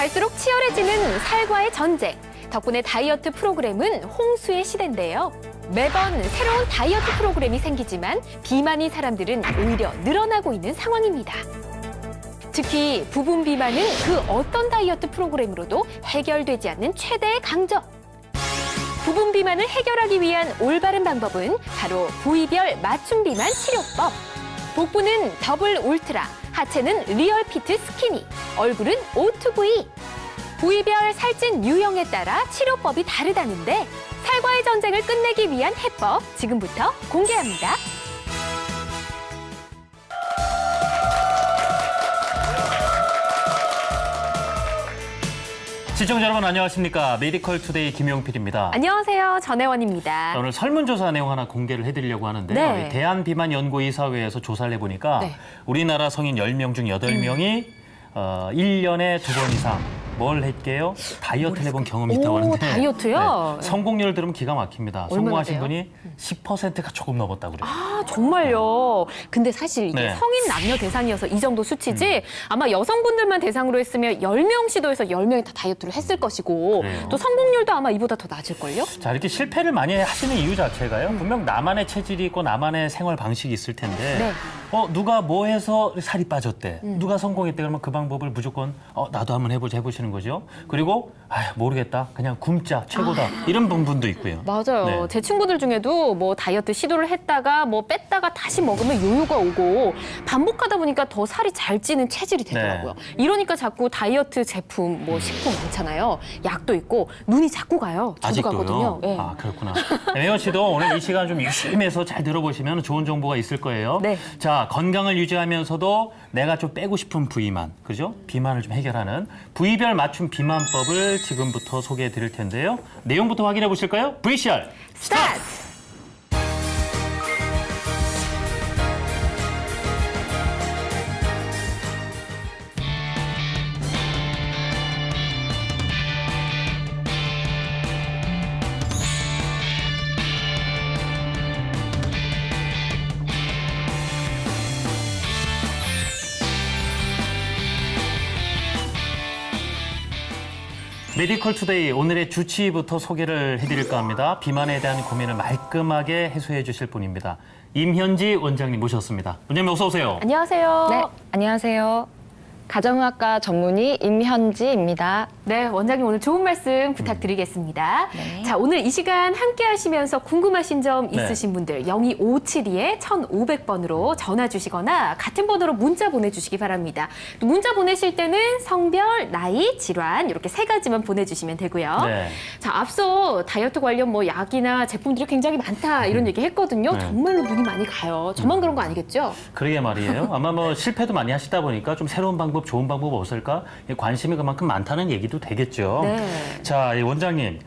갈수록 치열해지는 살과의 전쟁. 덕분에 다이어트 프로그램은 홍수의 시대인데요. 매번 새로운 다이어트 프로그램이 생기지만 비만인 사람들은 오히려 늘어나고 있는 상황입니다. 특히 부분 비만은 그 어떤 다이어트 프로그램으로도 해결되지 않는 최대의 강점. 부분 비만을 해결하기 위한 올바른 방법은 바로 부위별 맞춤 비만 치료법. 복부는 더블 울트라, 하체는 리얼 피트 스키니, 얼굴은 O2V. 부위별 살찐 유형에 따라 치료법이 다르다는데 살과의 전쟁을 끝내기 위한 해법 지금부터 공개합니다. 시청자 여러분 안녕하십니까. 메디컬 투데이 김용필입니다. 안녕하세요. 전혜원입니다. 오늘 설문조사 내용 하나 공개를 해드리려고 하는데요. 네. 대한비만연구이사회에서 조사를 해보니까 네. 우리나라 성인 10명 중 8명이 1년에 2번 이상 뭘 했게요? 다이어트를 해본 경험이 있다고 오, 하는데 다이어트요? 네, 성공률을 들으면 기가 막힙니다. 얼마나 성공하신 돼요? 분이 10%가 조금 넘었다고 그래요. 아, 정말요? 근데 사실 이게 네. 성인 남녀 대상이어서 이 정도 수치지 아마 여성분들만 대상으로 했으면 10명 시도해서 10명이 다 다이어트를 했을 것이고 그래요. 또 성공률도 아마 이보다 더 낮을걸요? 자, 이렇게 실패를 많이 하시는 이유 자체가요. 분명 나만의 체질이 있고 나만의 생활 방식이 있을 텐데 네. 누가 뭐 해서 살이 빠졌대. 누가 성공했대. 그러면 그 방법을 무조건 나도 한번 해보시는 거죠. 그리고 모르겠다. 그냥 굶자. 최고다. 이런 분도 있고요. 맞아요. 네. 제 친구들 중에도 뭐 다이어트 시도를 했다가 뭐 뺐다가 다시 먹으면 요요가 오고 반복하다 보니까 더 살이 잘 찌는 체질이 되더라고요. 이러니까 자꾸 다이어트 제품, 뭐 식품 많잖아요. 약도 있고 눈이 자꾸 가요. 저도 아직도요? 가거든요. 네. 아, 그렇구나. 혜원 씨도 오늘 이 시간 좀 유심히 해서 잘 들어보시면 좋은 정보가 있을 거예요. 네. 자, 건강을 유지하면서도 내가 좀 빼고 싶은 부위만, 그죠? 비만을 좀 해결하는 부위별 맞춤 비만법을 지금부터 소개해 드릴 텐데요. 내용부터 확인해 보실까요? VCR 스타트! 메디컬 투데이 오늘의 주치의부터 소개를 해드릴까 합니다. 비만에 대한 고민을 말끔하게 해소해 주실 분입니다. 임현지 원장님 모셨습니다. 원장님 어서 오세요. 안녕하세요. 네, 안녕하세요. 가정의학과 전문의 임현지입니다. 네, 원장님 오늘 좋은 말씀 부탁드리겠습니다. 네. 자, 오늘 이 시간 함께 하시면서 궁금하신 점 네. 있으신 분들 0257에 1500번으로 전화 주시거나 같은 번호로 문자 보내주시기 바랍니다. 또 문자 보내실 때는 성별, 나이, 질환 이렇게 세 가지만 보내주시면 되고요. 네. 자, 앞서 다이어트 관련 뭐 약이나 제품들이 굉장히 많다 이런 얘기 했거든요. 네. 정말로 눈이 많이 가요. 저만 그런 거 아니겠죠? 그러게 말이에요. 아마 뭐 실패도 많이 하시다 보니까 좀 새로운 방법, 좋은 방법 없을까? 관심이 그만큼 많다는 얘기도 되겠죠. 네. 자, 이 원장님,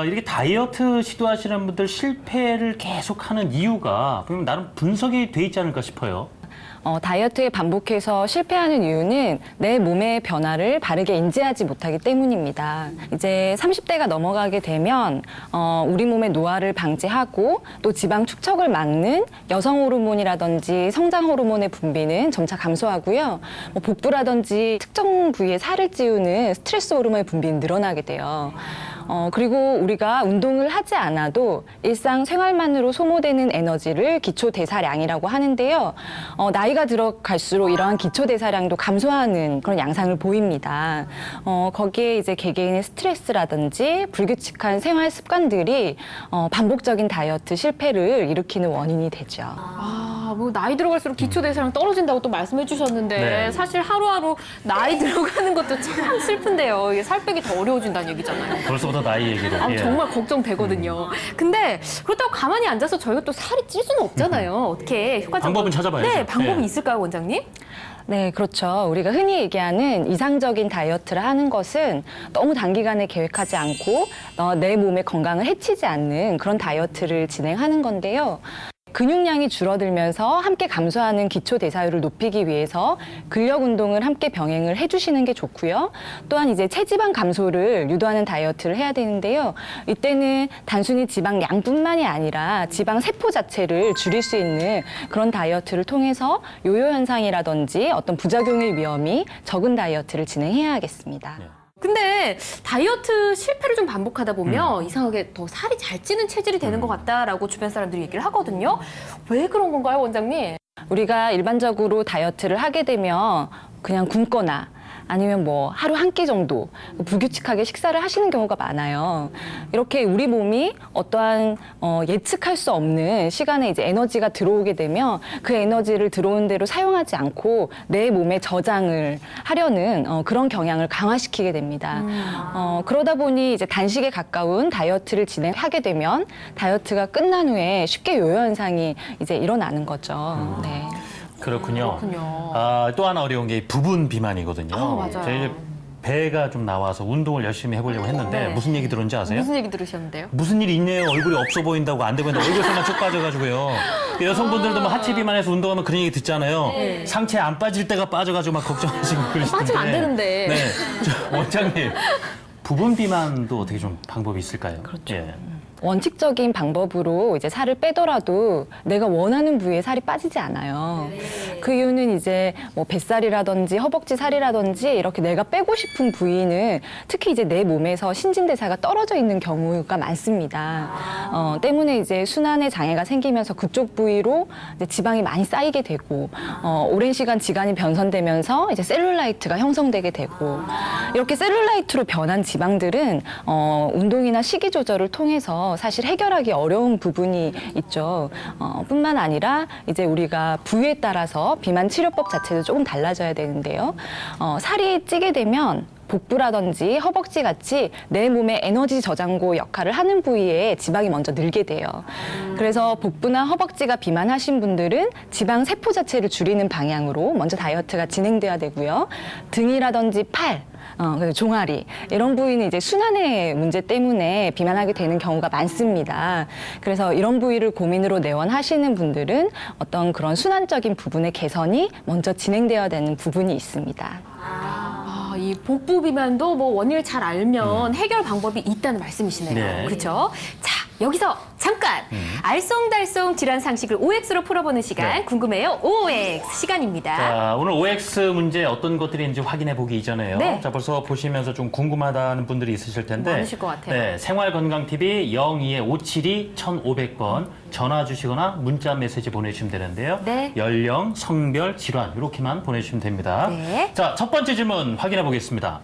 이렇게 다이어트 시도하시는 분들 실패를 계속하는 이유가 그럼 나름 분석이 돼 있지 않을까 싶어요. 다이어트에 반복해서 실패하는 이유는 내 몸의 변화를 바르게 인지하지 못하기 때문입니다. 이제 30대가 넘어가게 되면 우리 몸의 노화를 방지하고 또 지방 축적을 막는 여성 호르몬이라든지 성장 호르몬의 분비는 점차 감소하고요. 뭐 복부라든지 특정 부위에 살을 찌우는 스트레스 호르몬의 분비는 늘어나게 돼요. 그리고 우리가 운동을 하지 않아도 일상 생활만으로 소모되는 에너지를 기초 대사량이라고 하는데요. 나이가 들어갈수록 이러한 기초 대사량도 감소하는 그런 양상을 보입니다. 거기에 이제 개개인의 스트레스라든지 불규칙한 생활 습관들이 반복적인 다이어트 실패를 일으키는 원인이 되죠. 뭐 나이 들어갈수록 기초 대사량 떨어진다고 또 말씀해 주셨는데 네. 사실 하루하루 나이 들어가는 것도 참 슬픈데요. 이게 살 빼기 더 어려워진다는 얘기잖아요. 벌써부터 나이 얘기를. 예. 정말 걱정되거든요. 근데 그렇다고 가만히 앉아서 저희가 또 살이 찔 수는 없잖아요. 어떻게 효과적으로 방법은 찾아봐야죠. 네, 방법이 예. 있을까요, 원장님? 네, 그렇죠. 우리가 흔히 얘기하는 이상적인 다이어트를 하는 것은 너무 단기간에 계획하지 않고 내 몸의 건강을 해치지 않는 그런 다이어트를 진행하는 건데요. 근육량이 줄어들면서 함께 감소하는 기초 대사율을 높이기 위해서 근력 운동을 함께 병행을 해주시는 게 좋고요. 또한 이제 체지방 감소를 유도하는 다이어트를 해야 되는데요. 이때는 단순히 지방량뿐만이 아니라 지방 세포 자체를 줄일 수 있는 그런 다이어트를 통해서 요요 현상이라든지 어떤 부작용의 위험이 적은 다이어트를 진행해야겠습니다. 네. 근데 다이어트 실패를 좀 반복하다 보면 이상하게 더 살이 잘 찌는 체질이 되는 것 같다라고 주변 사람들이 얘기를 하거든요. 왜 그런 건가요, 원장님? 우리가 일반적으로 다이어트를 하게 되면 그냥 굶거나 아니면 뭐 하루 한 끼 정도 불규칙하게 식사를 하시는 경우가 많아요. 이렇게 우리 몸이 어떠한 예측할 수 없는 시간에 이제 에너지가 들어오게 되면 그 에너지를 들어온 대로 사용하지 않고 내 몸에 저장을 하려는 그런 경향을 강화시키게 됩니다. 그러다 보니 이제 단식에 가까운 다이어트를 진행하게 되면 다이어트가 끝난 후에 쉽게 요요 현상이 이제 일어나는 거죠. 네. 그렇군요. 그렇군요. 또 하나 어려운 게 부분 비만이거든요. 맞아요. 저희 이제 배가 좀 나와서 운동을 열심히 해보려고 했는데 네. 무슨 얘기 들었는지 아세요? 무슨 얘기 들으셨는데요? 무슨 일이 있네요. 얼굴이 없어 보인다고 안 돼 보인다고 얼굴살만 쭉 빠져가지고요. 여성분들도 뭐 하체 비만해서 운동하면 그런 얘기 듣잖아요. 상체 안 빠질 때가 빠져가지고 막 걱정하시고 그러시던데. 빠지면 안 되는데. 네. 저, 원장님, 부분 비만도 어떻게 좀 방법이 있을까요? 그렇죠. 예. 원칙적인 방법으로 이제 살을 빼더라도 내가 원하는 부위에 살이 빠지지 않아요. 그 이유는 이제 뭐 뱃살이라든지 허벅지 살이라든지 이렇게 내가 빼고 싶은 부위는 특히 이제 내 몸에서 신진대사가 떨어져 있는 경우가 많습니다. 때문에 이제 순환에 장애가 생기면서 그쪽 부위로 이제 지방이 많이 쌓이게 되고 오랜 시간 지간이 변선되면서 이제 셀룰라이트가 형성되게 되고 이렇게 셀룰라이트로 변한 지방들은 운동이나 식이 조절을 통해서 사실 해결하기 어려운 부분이 있죠. 뿐만 아니라 이제 우리가 부위에 따라서 비만 치료법 자체도 조금 달라져야 되는데요. 살이 찌게 되면 복부라든지 허벅지 같이 내 몸의 에너지 저장고 역할을 하는 부위에 지방이 먼저 늘게 돼요. 그래서 복부나 허벅지가 비만하신 분들은 지방 세포 자체를 줄이는 방향으로 먼저 다이어트가 진행돼야 되고요. 등이라든지 팔, 그래서 종아리 이런 부위는 이제 순환의 문제 때문에 비만하게 되는 경우가 많습니다. 그래서 이런 부위를 고민으로 내원하시는 분들은 어떤 그런 순환적인 부분의 개선이 먼저 진행되어야 되는 부분이 있습니다. 이 복부 비만도 뭐 원인을 잘 알면 해결 방법이 있다는 말씀이시네요. 네. 그렇죠? 자, 여기서 잠깐 알쏭달쏭 질환 상식을 OX로 풀어보는 시간 네. 궁금해요. OX 시간입니다. 자, 오늘 OX 문제 어떤 것들이 있는지 확인해 보기 이전에요. 네. 자, 벌써 보시면서 좀 궁금하다는 분들이 있으실 텐데. 많으실 것 같아요. 네, 생활건강TV 02-572-1500번 전화 주시거나 문자 메시지 보내주시면 되는데요. 네. 연령, 성별, 질환 이렇게만 보내주시면 됩니다. 네. 자, 첫 번째 질문 확인해 보겠습니다.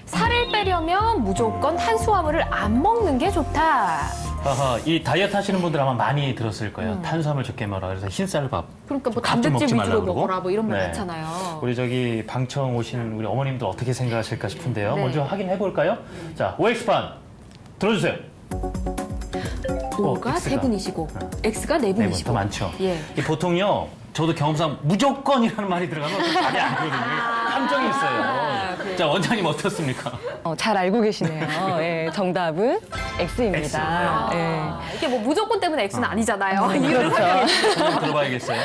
살을 빼려면 무조건 탄수화물을 안 먹는 게 좋다. 아하, 이 다이어트 하시는 분들 아마 많이 들었을 거예요. 탄수화물 적게 먹어라. 그래서 흰쌀밥. 그러니까 뭐 밥좀 단백질 먹지 위주로 말라고 그러고. 먹어라 뭐 이런 말 네. 많잖아요. 우리 저기 방청 오신 우리 어머님들 어떻게 생각하실까 싶은데요. 네. 먼저 확인해 볼까요? 자, OX판 들어주세요. O가 X가. 세 분이시고 X가 네 네 분, 분이시고. 더 많죠. 예. 이 보통요, 저도 경험상 무조건이라는 말이 들어가면 그 답이 아니거든요. 함정이 있어요. 그래요. 자, 원장님 어떻습니까? 잘 알고 계시네요. 예, 정답은 X입니다. 예. 이게 뭐 무조건 때문에 X는 아니잖아요. 이유를 그렇죠. 한번 들어봐야겠어요.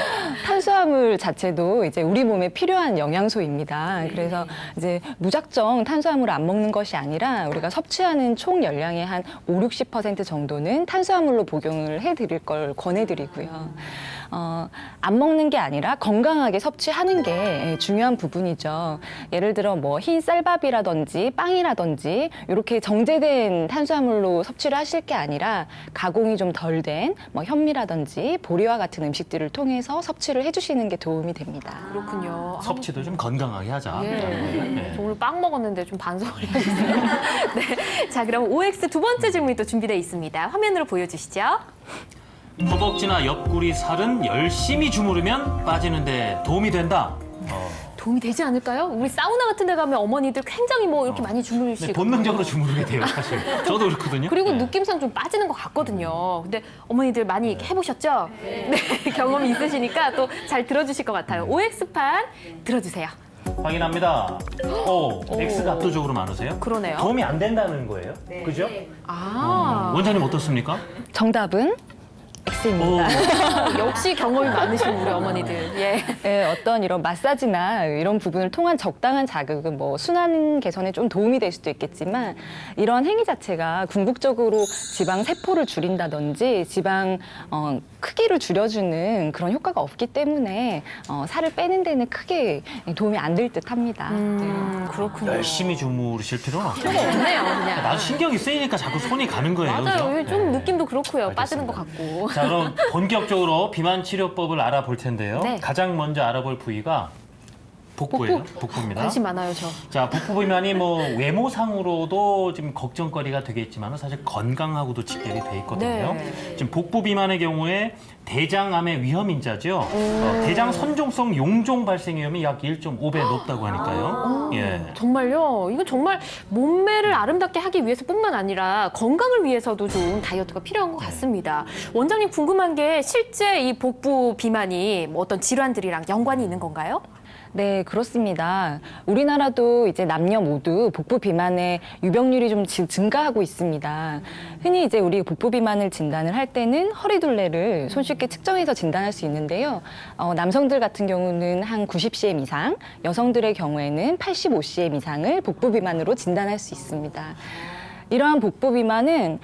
탄수화물 자체도 이제 우리 몸에 필요한 영양소입니다. 그래서 이제 무작정 탄수화물을 안 먹는 것이 아니라 우리가 섭취하는 총 열량의 한 50-60% 정도는 탄수화물로 복용을 해드릴 걸 권해드리고요. 안 먹는 게 아니라 건강하게 섭취하는 게 중요한 부분이죠. 예를 들어 뭐 흰 쌀밥이라든지 빵이라든지 이렇게 정제된 탄수화물로 섭취를 하실 게 아니라 가공이 좀 덜 된 뭐 현미라든지 보리와 같은 음식들을 통해서 섭취를 해주시는 게 도움이 됩니다. 그렇군요. 섭취도 좀 건강하게 하자. 예. 네. 저 오늘 빵 먹었는데 좀 반성을 해야겠어요. 네. 자, 그럼 OX 두 번째 질문이 또 준비되어 있습니다. 화면으로 보여주시죠. 허벅지나 옆구리 살은 열심히 주무르면 빠지는데 도움이 된다. 도움이 되지 않을까요? 우리 사우나 같은 데 가면 어머니들 굉장히 뭐 이렇게 많이 네, 주무시고. 본능적으로 주무르게 돼요, 사실. 저도 그렇거든요. 그리고 네. 느낌상 좀 빠지는 것 같거든요. 근데 어머니들 많이 해보셨죠? 네. 경험이 있으시니까 또 잘 들어주실 것 같아요. OX판 들어주세요. 확인합니다. 오, X가 압도적으로 많으세요? 그러네요. 도움이 안 된다는 거예요? 그죠? 아. 원장님 어떻습니까? 정답은 X입니다. 역시 경험이 많으신 우리 어머니들. 예. 네, 어떤 이런 마사지나 이런 부분을 통한 적당한 자극은 뭐 순환 개선에 좀 도움이 될 수도 있겠지만 이런 행위 자체가 궁극적으로 지방 세포를 줄인다든지 지방 크기를 줄여주는 그런 효과가 없기 때문에 살을 빼는 데는 크게 도움이 안 될 듯합니다. 그렇군요. 열심히 주무르실 필요는 없어요. 필요가 없네요, 그냥. 나도 신경이 쓰이니까 자꾸 손이 가는 거예요. 맞아요. 그죠? 좀 네. 느낌도 그렇고요. 알겠습니다. 빠지는 것 같고. 자, 그럼 본격적으로 비만 치료법을 알아볼 텐데요. 네. 가장 먼저 알아볼 부위가 복부예요. 복부입니다. 관심 많아요, 저. 자, 복부 비만이 뭐 외모상으로도 지금 걱정거리가 되겠지만 사실 건강하고도 직결이 돼 있거든요. 네. 지금 복부 비만의 경우에 대장암의 위험 인자죠. 대장 선종성 용종 발생 위험이 약 1.5배 높다고 하니까요. 예. 정말요? 이건 정말 몸매를 아름답게 하기 위해서뿐만 아니라 건강을 위해서도 좀 다이어트가 필요한 것 같습니다. 원장님 궁금한 게 실제 이 복부 비만이 뭐 어떤 질환들이랑 연관이 있는 건가요? 네, 그렇습니다. 우리나라도 이제 남녀 모두 복부 비만의 유병률이 좀 증가하고 있습니다. 흔히 이제 우리 복부 비만을 진단을 할 때는 허리둘레를 손쉽게 측정해서 진단할 수 있는데요. 남성들 같은 경우는 한 90cm 이상, 여성들의 경우에는 85cm 이상을 복부 비만으로 진단할 수 있습니다. 이러한 복부 비만은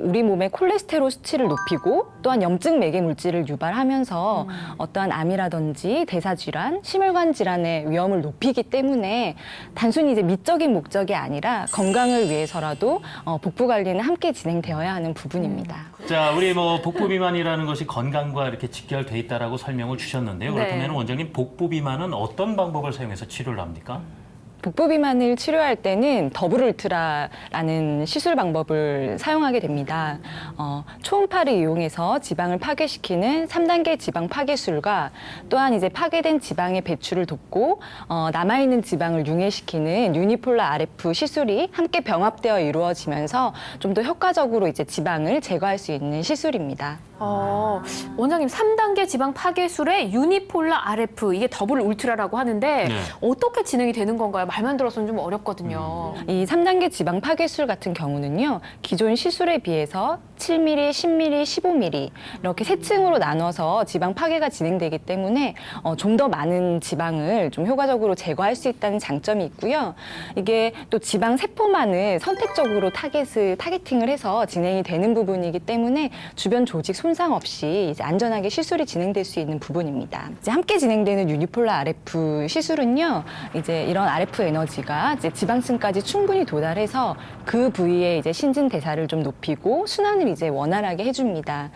우리 몸의 콜레스테롤 수치를 높이고 또한 염증 매개 물질을 유발하면서 어떠한 암이라든지 대사질환, 심혈관 질환의 위험을 높이기 때문에 단순히 이제 미적인 목적이 아니라 건강을 위해서라도 복부 관리는 함께 진행되어야 하는 부분입니다. 자, 우리 뭐 복부 비만이라는 것이 건강과 이렇게 직결돼 있다라고 설명을 주셨는데요. 그렇다면 네. 원장님 복부 비만은 어떤 방법을 사용해서 치료를 합니까? 복부 비만을 치료할 때는 더블 울트라라는 시술 방법을 사용하게 됩니다. 초음파를 이용해서 지방을 파괴시키는 3단계 지방 파괴술과 또한 이제 파괴된 지방의 배출을 돕고 남아있는 지방을 융해시키는 유니폴라 RF 시술이 함께 병합되어 이루어지면서 좀 더 효과적으로 이제 지방을 제거할 수 있는 시술입니다. 원장님 3단계 지방 파괴술의 유니폴라 RF 이게 더블 울트라라고 하는데 네. 어떻게 진행이 되는 건가요? 말만 들어서는 좀 어렵거든요. 이 3단계 지방 파괴술 같은 경우는요, 기존 시술에 비해서 7mm, 10mm, 15mm 이렇게 세 층으로 나눠서 지방 파괴가 진행되기 때문에 좀 더 많은 지방을 좀 효과적으로 제거할 수 있다는 장점이 있고요. 이게 또 지방 세포만을 선택적으로 타겟팅을 해서 진행이 되는 부분이기 때문에 주변 조직 손상 없이 이제 안전하게 시술이 진행될 수 있는 부분입니다. 이제 함께 진행되는 유니폴라 RF 시술은요, 이제 이런 RF 에너지가 이제 지방층까지 충분히 도달해서 그 부위에 이제 신진 대사를 좀 높이고 순환을 이제 원활하게 해줍니다.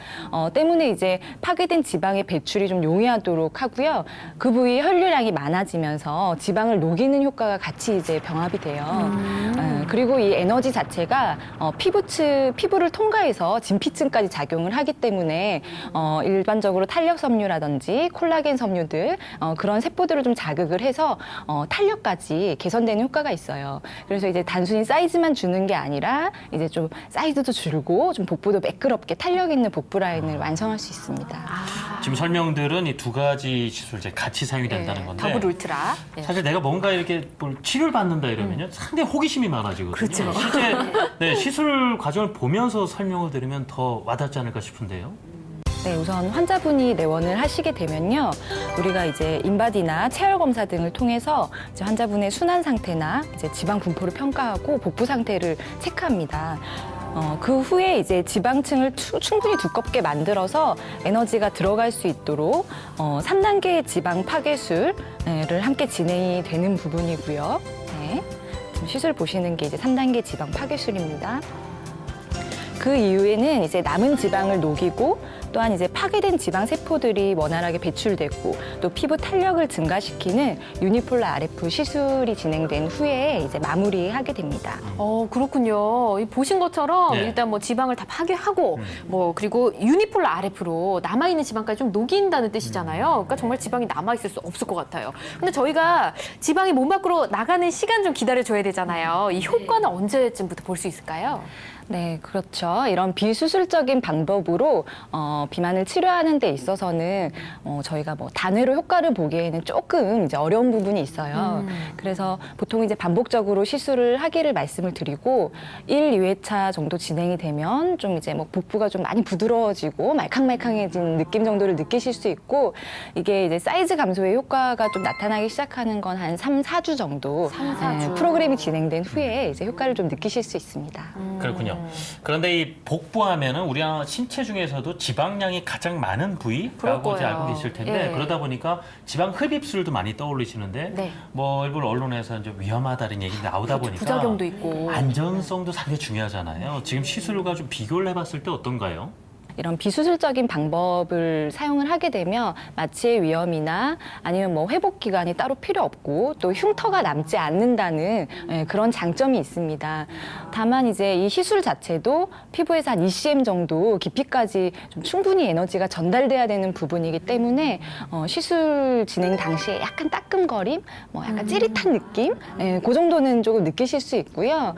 때문에 이제 파괴된 지방의 배출이 좀 용이하도록 하고요. 그 부위 혈류량이 많아지면서 지방을 녹이는 효과가 같이 이제 병합이 돼요. 그리고 이 에너지 자체가 피부를 통과해서 진피층까지 작용을 하기 때문에 일반적으로 탄력 섬유라든지 콜라겐 섬유들 그런 세포들을 좀 자극을 해서 탄력까지 개선되는 효과가 있어요. 그래서 이제 단순히 사이즈만 주는 게 아니라 이제 좀 사이즈도 줄고 좀 복부도 매끄럽게 탄력 있는 복부 라인을 완성할 수 있습니다. 지금 설명들은 이 두 가지 시술제 같이 사용이 된다는 건데 더블 울트라. 네. 사실 내가 뭔가 이렇게 뭘 치료를 받는다 이러면요 상당히 호기심이 많아지거든요. 그렇죠. 실제 네, 시술 과정을 보면서 설명을 들으면 더 와닿지 않을까 싶은데요. 네, 우선 환자분이 내원을 하시게 되면요, 우리가 이제 인바디나 체열 검사 등을 통해서 이제 환자분의 순환 상태나 이제 지방 분포를 평가하고 복부 상태를 체크합니다. 그 후에 이제 지방층을 충분히 두껍게 만들어서 에너지가 들어갈 수 있도록 3단계 지방 파괴술을 함께 진행이 되는 부분이고요. 네, 지금 시술 보시는 게 이제 3단계 지방 파괴술입니다. 그 이후에는 이제 남은 지방을 녹이고 또한 이제 파괴된 지방 세포들이 원활하게 배출되고 또 피부 탄력을 증가시키는 유니폴라 RF 시술이 진행된 후에 이제 마무리하게 됩니다. 그렇군요. 보신 것처럼 네. 일단 뭐 지방을 다 파괴하고 뭐 그리고 유니폴라 RF로 남아있는 지방까지 좀 녹인다는 뜻이잖아요. 그러니까 정말 지방이 남아있을 수 없을 것 같아요. 근데 저희가 지방이 몸 밖으로 나가는 시간 좀 기다려줘야 되잖아요. 이 효과는 언제쯤부터 볼 수 있을까요? 네, 그렇죠. 이런 비수술적인 방법으로 비만을 치료하는 데 있어서는 저희가 뭐 단회로 효과를 보기에는 조금 이제 어려운 부분이 있어요. 그래서 보통 이제 반복적으로 시술을 하기를 말씀을 드리고 1, 2회차 정도 진행이 되면 좀 이제 뭐 복부가 좀 많이 부드러워지고 말캉말캉해진 느낌 정도를 느끼실 수 있고 이게 이제 사이즈 감소의 효과가 좀 나타나기 시작하는 건 한 3, 4주 정도 3, 4주. 프로그램이 진행된 후에 이제 효과를 좀 느끼실 수 있습니다. 그렇군요. 그런데 이 복부하면은 우리나라 신체 중에서도 지방량이 가장 많은 그럴 부위라고 이제 거예요. 알고 계실 텐데 예. 그러다 보니까 지방 흡입술도 많이 떠올리시는데 네. 뭐 일부 언론에서 이제 위험하다는 얘기 나오다 보니까 부작용도 있고. 안전성도 상당히 중요하잖아요. 지금 시술과 좀 비교를 해봤을 때 어떤가요? 이런 비수술적인 방법을 사용을 하게 되면 마취의 위험이나 아니면 뭐 회복 기간이 따로 필요 없고 또 흉터가 남지 않는다는 그런 장점이 있습니다. 다만 이제 이 시술 자체도 피부에서 한 2cm 정도 깊이까지 좀 충분히 에너지가 전달돼야 되는 부분이기 때문에 시술 진행 당시에 약간 따끔거림, 뭐 약간 찌릿한 느낌, 그 정도는 조금 느끼실 수 있고요.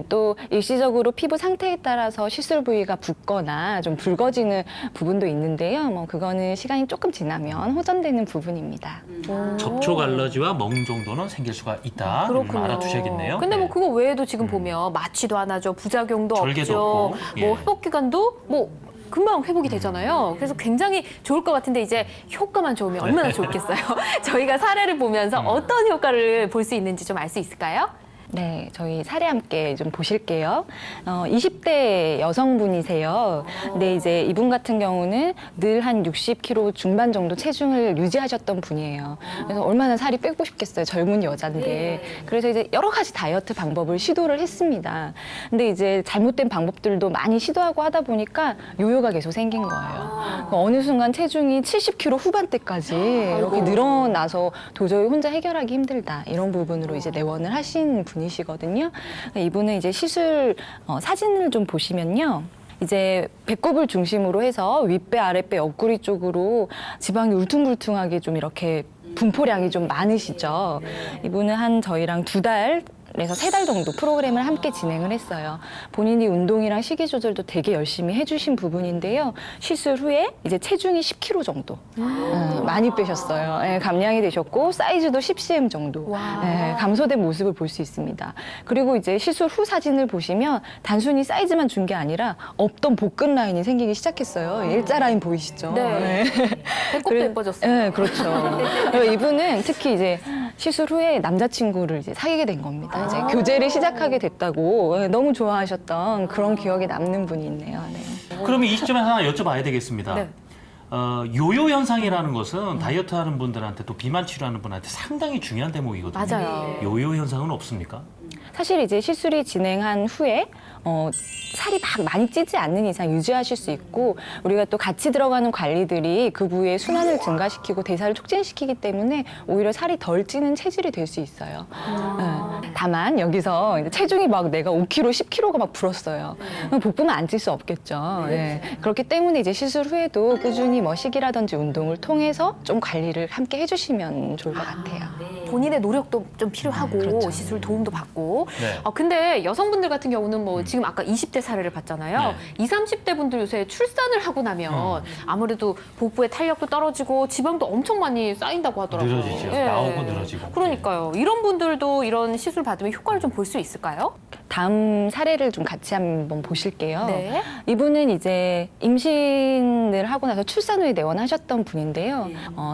또 일시적으로 피부 상태에 따라서 시술 부위가 붓거나 좀 붉어지는 부분도 있는데요. 뭐 그거는 시간이 조금 지나면 호전되는 부분입니다. 접촉 알러지와 멍 정도는 생길 수가 있다. 그렇군요. 알아두셔야겠네요. 근데 뭐 네. 그거 외에도 지금 보면 마취도 안 하죠. 부작용도 절개도 없죠. 없고. 뭐 예. 회복 기간도 뭐 금방 회복이 되잖아요. 그래서 굉장히 좋을 것 같은데 이제 효과만 좋으면 얼마나 좋겠어요. 저희가 사례를 보면서 어떤 효과를 볼 수 있는지 좀 알 수 있을까요? 네, 저희 사례 함께 좀 보실게요. 20대 여성분이세요. 근데 이제 이분 같은 경우는 늘 한 60kg 중반 정도 체중을 유지하셨던 분이에요. 그래서 얼마나 살이 빼고 싶겠어요. 젊은 여잔데. 그래서 이제 여러 가지 다이어트 방법을 시도를 했습니다. 근데 이제 잘못된 방법들도 많이 시도하고 하다 보니까 요요가 계속 생긴 거예요. 그러니까 어느 순간 체중이 70kg 후반대까지 이렇게 늘어나서 도저히 혼자 해결하기 힘들다. 이런 부분으로 이제 내원을 하신 분이시거든요. 이분은 이제 시술 사진을 좀 보시면요. 이제 배꼽을 중심으로 해서 윗배, 아랫배, 옆구리 쪽으로 지방이 울퉁불퉁하게 좀 이렇게 분포량이 좀 많으시죠. 이분은 한 저희랑 2달 그래서 3달 정도 프로그램을 함께 진행을 했어요. 본인이 운동이랑 식이 조절도 되게 열심히 해주신 부분인데요. 시술 후에 이제 체중이 10kg 정도 많이 빼셨어요. 예, 감량이 되셨고 사이즈도 10cm 정도 감소된 모습을 볼 수 있습니다. 그리고 이제 시술 후 사진을 보시면 단순히 사이즈만 준 게 아니라 없던 복근 라인이 생기기 시작했어요. 일자 라인 보이시죠? 네. 배꼽도 그래- 예뻐졌어요. 네, 그렇죠. 그리고 이분은 특히 이제 시술 후에 남자친구를 이제 사귀게 된 겁니다. 이제 교제를 시작하게 됐다고 너무 좋아하셨던 그런 기억이 남는 분이 있네요. 네. 그러면 이 시점에 하나 여쭤봐야 되겠습니다. 네. 요요 현상이라는 것은 다이어트 하는 분들한테 또 비만 치료하는 분한테 상당히 중요한 대목이거든요. 맞아요. 요요 현상은 없습니까? 사실 이제 시술이 진행한 후에 살이 막 많이 찌지 않는 이상 유지하실 수 있고 우리가 또 같이 들어가는 관리들이 그 부위의 순환을 증가시키고 대사를 촉진시키기 때문에 오히려 살이 덜 찌는 체질이 될 수 있어요. 다만 여기서 이제 체중이 막 내가 5kg, 10kg가 막 불었어요. 그럼 복부는 안 찔 수 없겠죠. 네. 그렇기 때문에 이제 시술 후에도 꾸준히 뭐 식이라든지 운동을 통해서 좀 관리를 함께 해주시면 좋을 것 같아요. 본인의 노력도 좀 필요하고 그렇죠. 시술 도움도 받고. 네. 근데 여성분들 같은 경우는 뭐 지금 아까 20대 사례를 봤잖아요. 네. 20, 30대 분들 요새 출산을 하고 나면 아무래도 복부의 탄력도 떨어지고 지방도 엄청 많이 쌓인다고 하더라고요. 늘어지죠. 예. 나오고 늘어지고. 그러니까요. 이런 분들도 이런 시술 받으면 효과를 좀 볼 수 있을까요? 다음 사례를 좀 같이 한번 보실게요. 네. 이분은 이제 임신을 하고 나서 출산 후에 내원하셨던 분인데요.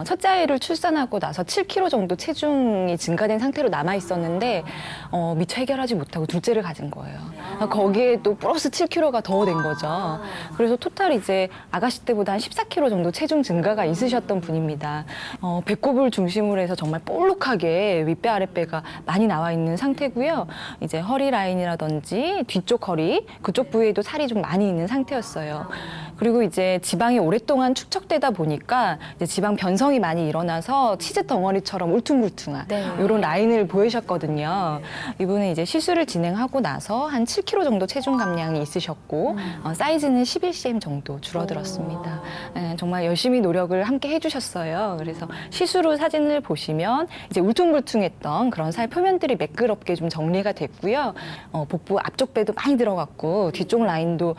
첫째 아이를 출산하고 나서 7kg 정도 체중이 증가된 상태로 남아 있었는데 미처 해결하지 못하고 둘째를 가진 거예요. 거기에 또 플러스 7kg가 더 된 거죠. 그래서 토탈 이제 아가씨 때보다 한 14kg 정도 체중 증가가 있으셨던 분입니다. 배꼽을 중심으로 해서 정말 볼록하게 윗배 아랫배가 많이 나와 있는 상태고요. 이제 허리 라인이라든지 뒤쪽 허리 그쪽 부위에도 살이 좀 많이 있는 상태였어요. 그리고 이제 지방이 오랫동안 축적되다 보니까 이제 지방 변성이 많이 일어나서 치즈 덩어리처럼 울퉁불퉁한 네. 이런 라인을 보이셨거든요. 이분은 이제 시술을 진행하고 나서 한 7kg 정도 체중 감량이 있으셨고 사이즈는 11cm 정도 줄어들었습니다. 네, 정말 열심히 노력을 함께 해주셨어요. 그래서 시술 후 사진을 보시면 이제 울퉁불퉁했던 그런 살 표면들이 매끄럽게 좀 정리가 됐고요. 복부 앞쪽 배도 많이 들어갔고 뒤쪽 라인도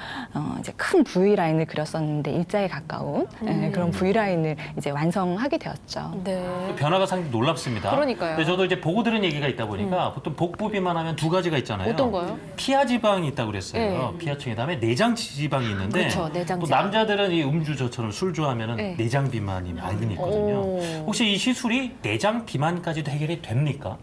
이제 큰 V 라인을 그렸었는데 일자에 가까운 그런 V 라인을 이제 완성하게 되었죠. 네. 변화가 상당히 놀랍습니다. 그러니까요. 근데 저도 이제 보고 들은 얘기가 있다 보니까 보통 복부 비만하면 두 가지가 있잖아요. 어떤 거요? 피하 지방이 있다고 그랬어요. 네. 피하층에 다음에 내장 지방이 있는데 그렇죠, 내장 또 지방. 남자들은 이 음주 저처럼 술 좋아하면은 네. 내장 비만이 많이 있거든요. 오. 혹시 이 시술이 내장 비만까지도 해결이 됩니까?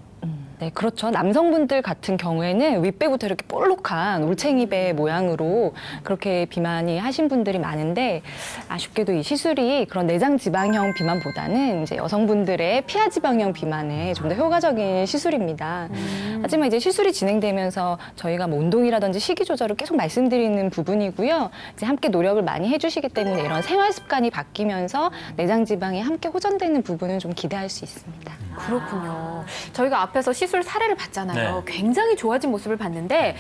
네, 그렇죠. 남성분들 같은 경우에는 윗배부터 이렇게 볼록한 올챙이배 모양으로 그렇게 비만이 하신 분들이 많은데 아쉽게도 이 시술이 그런 내장 지방형 비만보다는 이제 여성분들의 피하 지방형 비만에 좀 더 효과적인 시술입니다. 하지만 이제 시술이 진행되면서 저희가 뭐 운동이라든지 식이 조절을 계속 말씀드리는 부분이고요. 이제 함께 노력을 많이 해주시기 때문에 이런 생활 습관이 바뀌면서 내장 지방이 함께 호전되는 부분은 좀 기대할 수 있습니다. 그렇군요. 저희가 앞에서 시술 사례를 봤잖아요. 네. 굉장히 좋아진 모습을 봤는데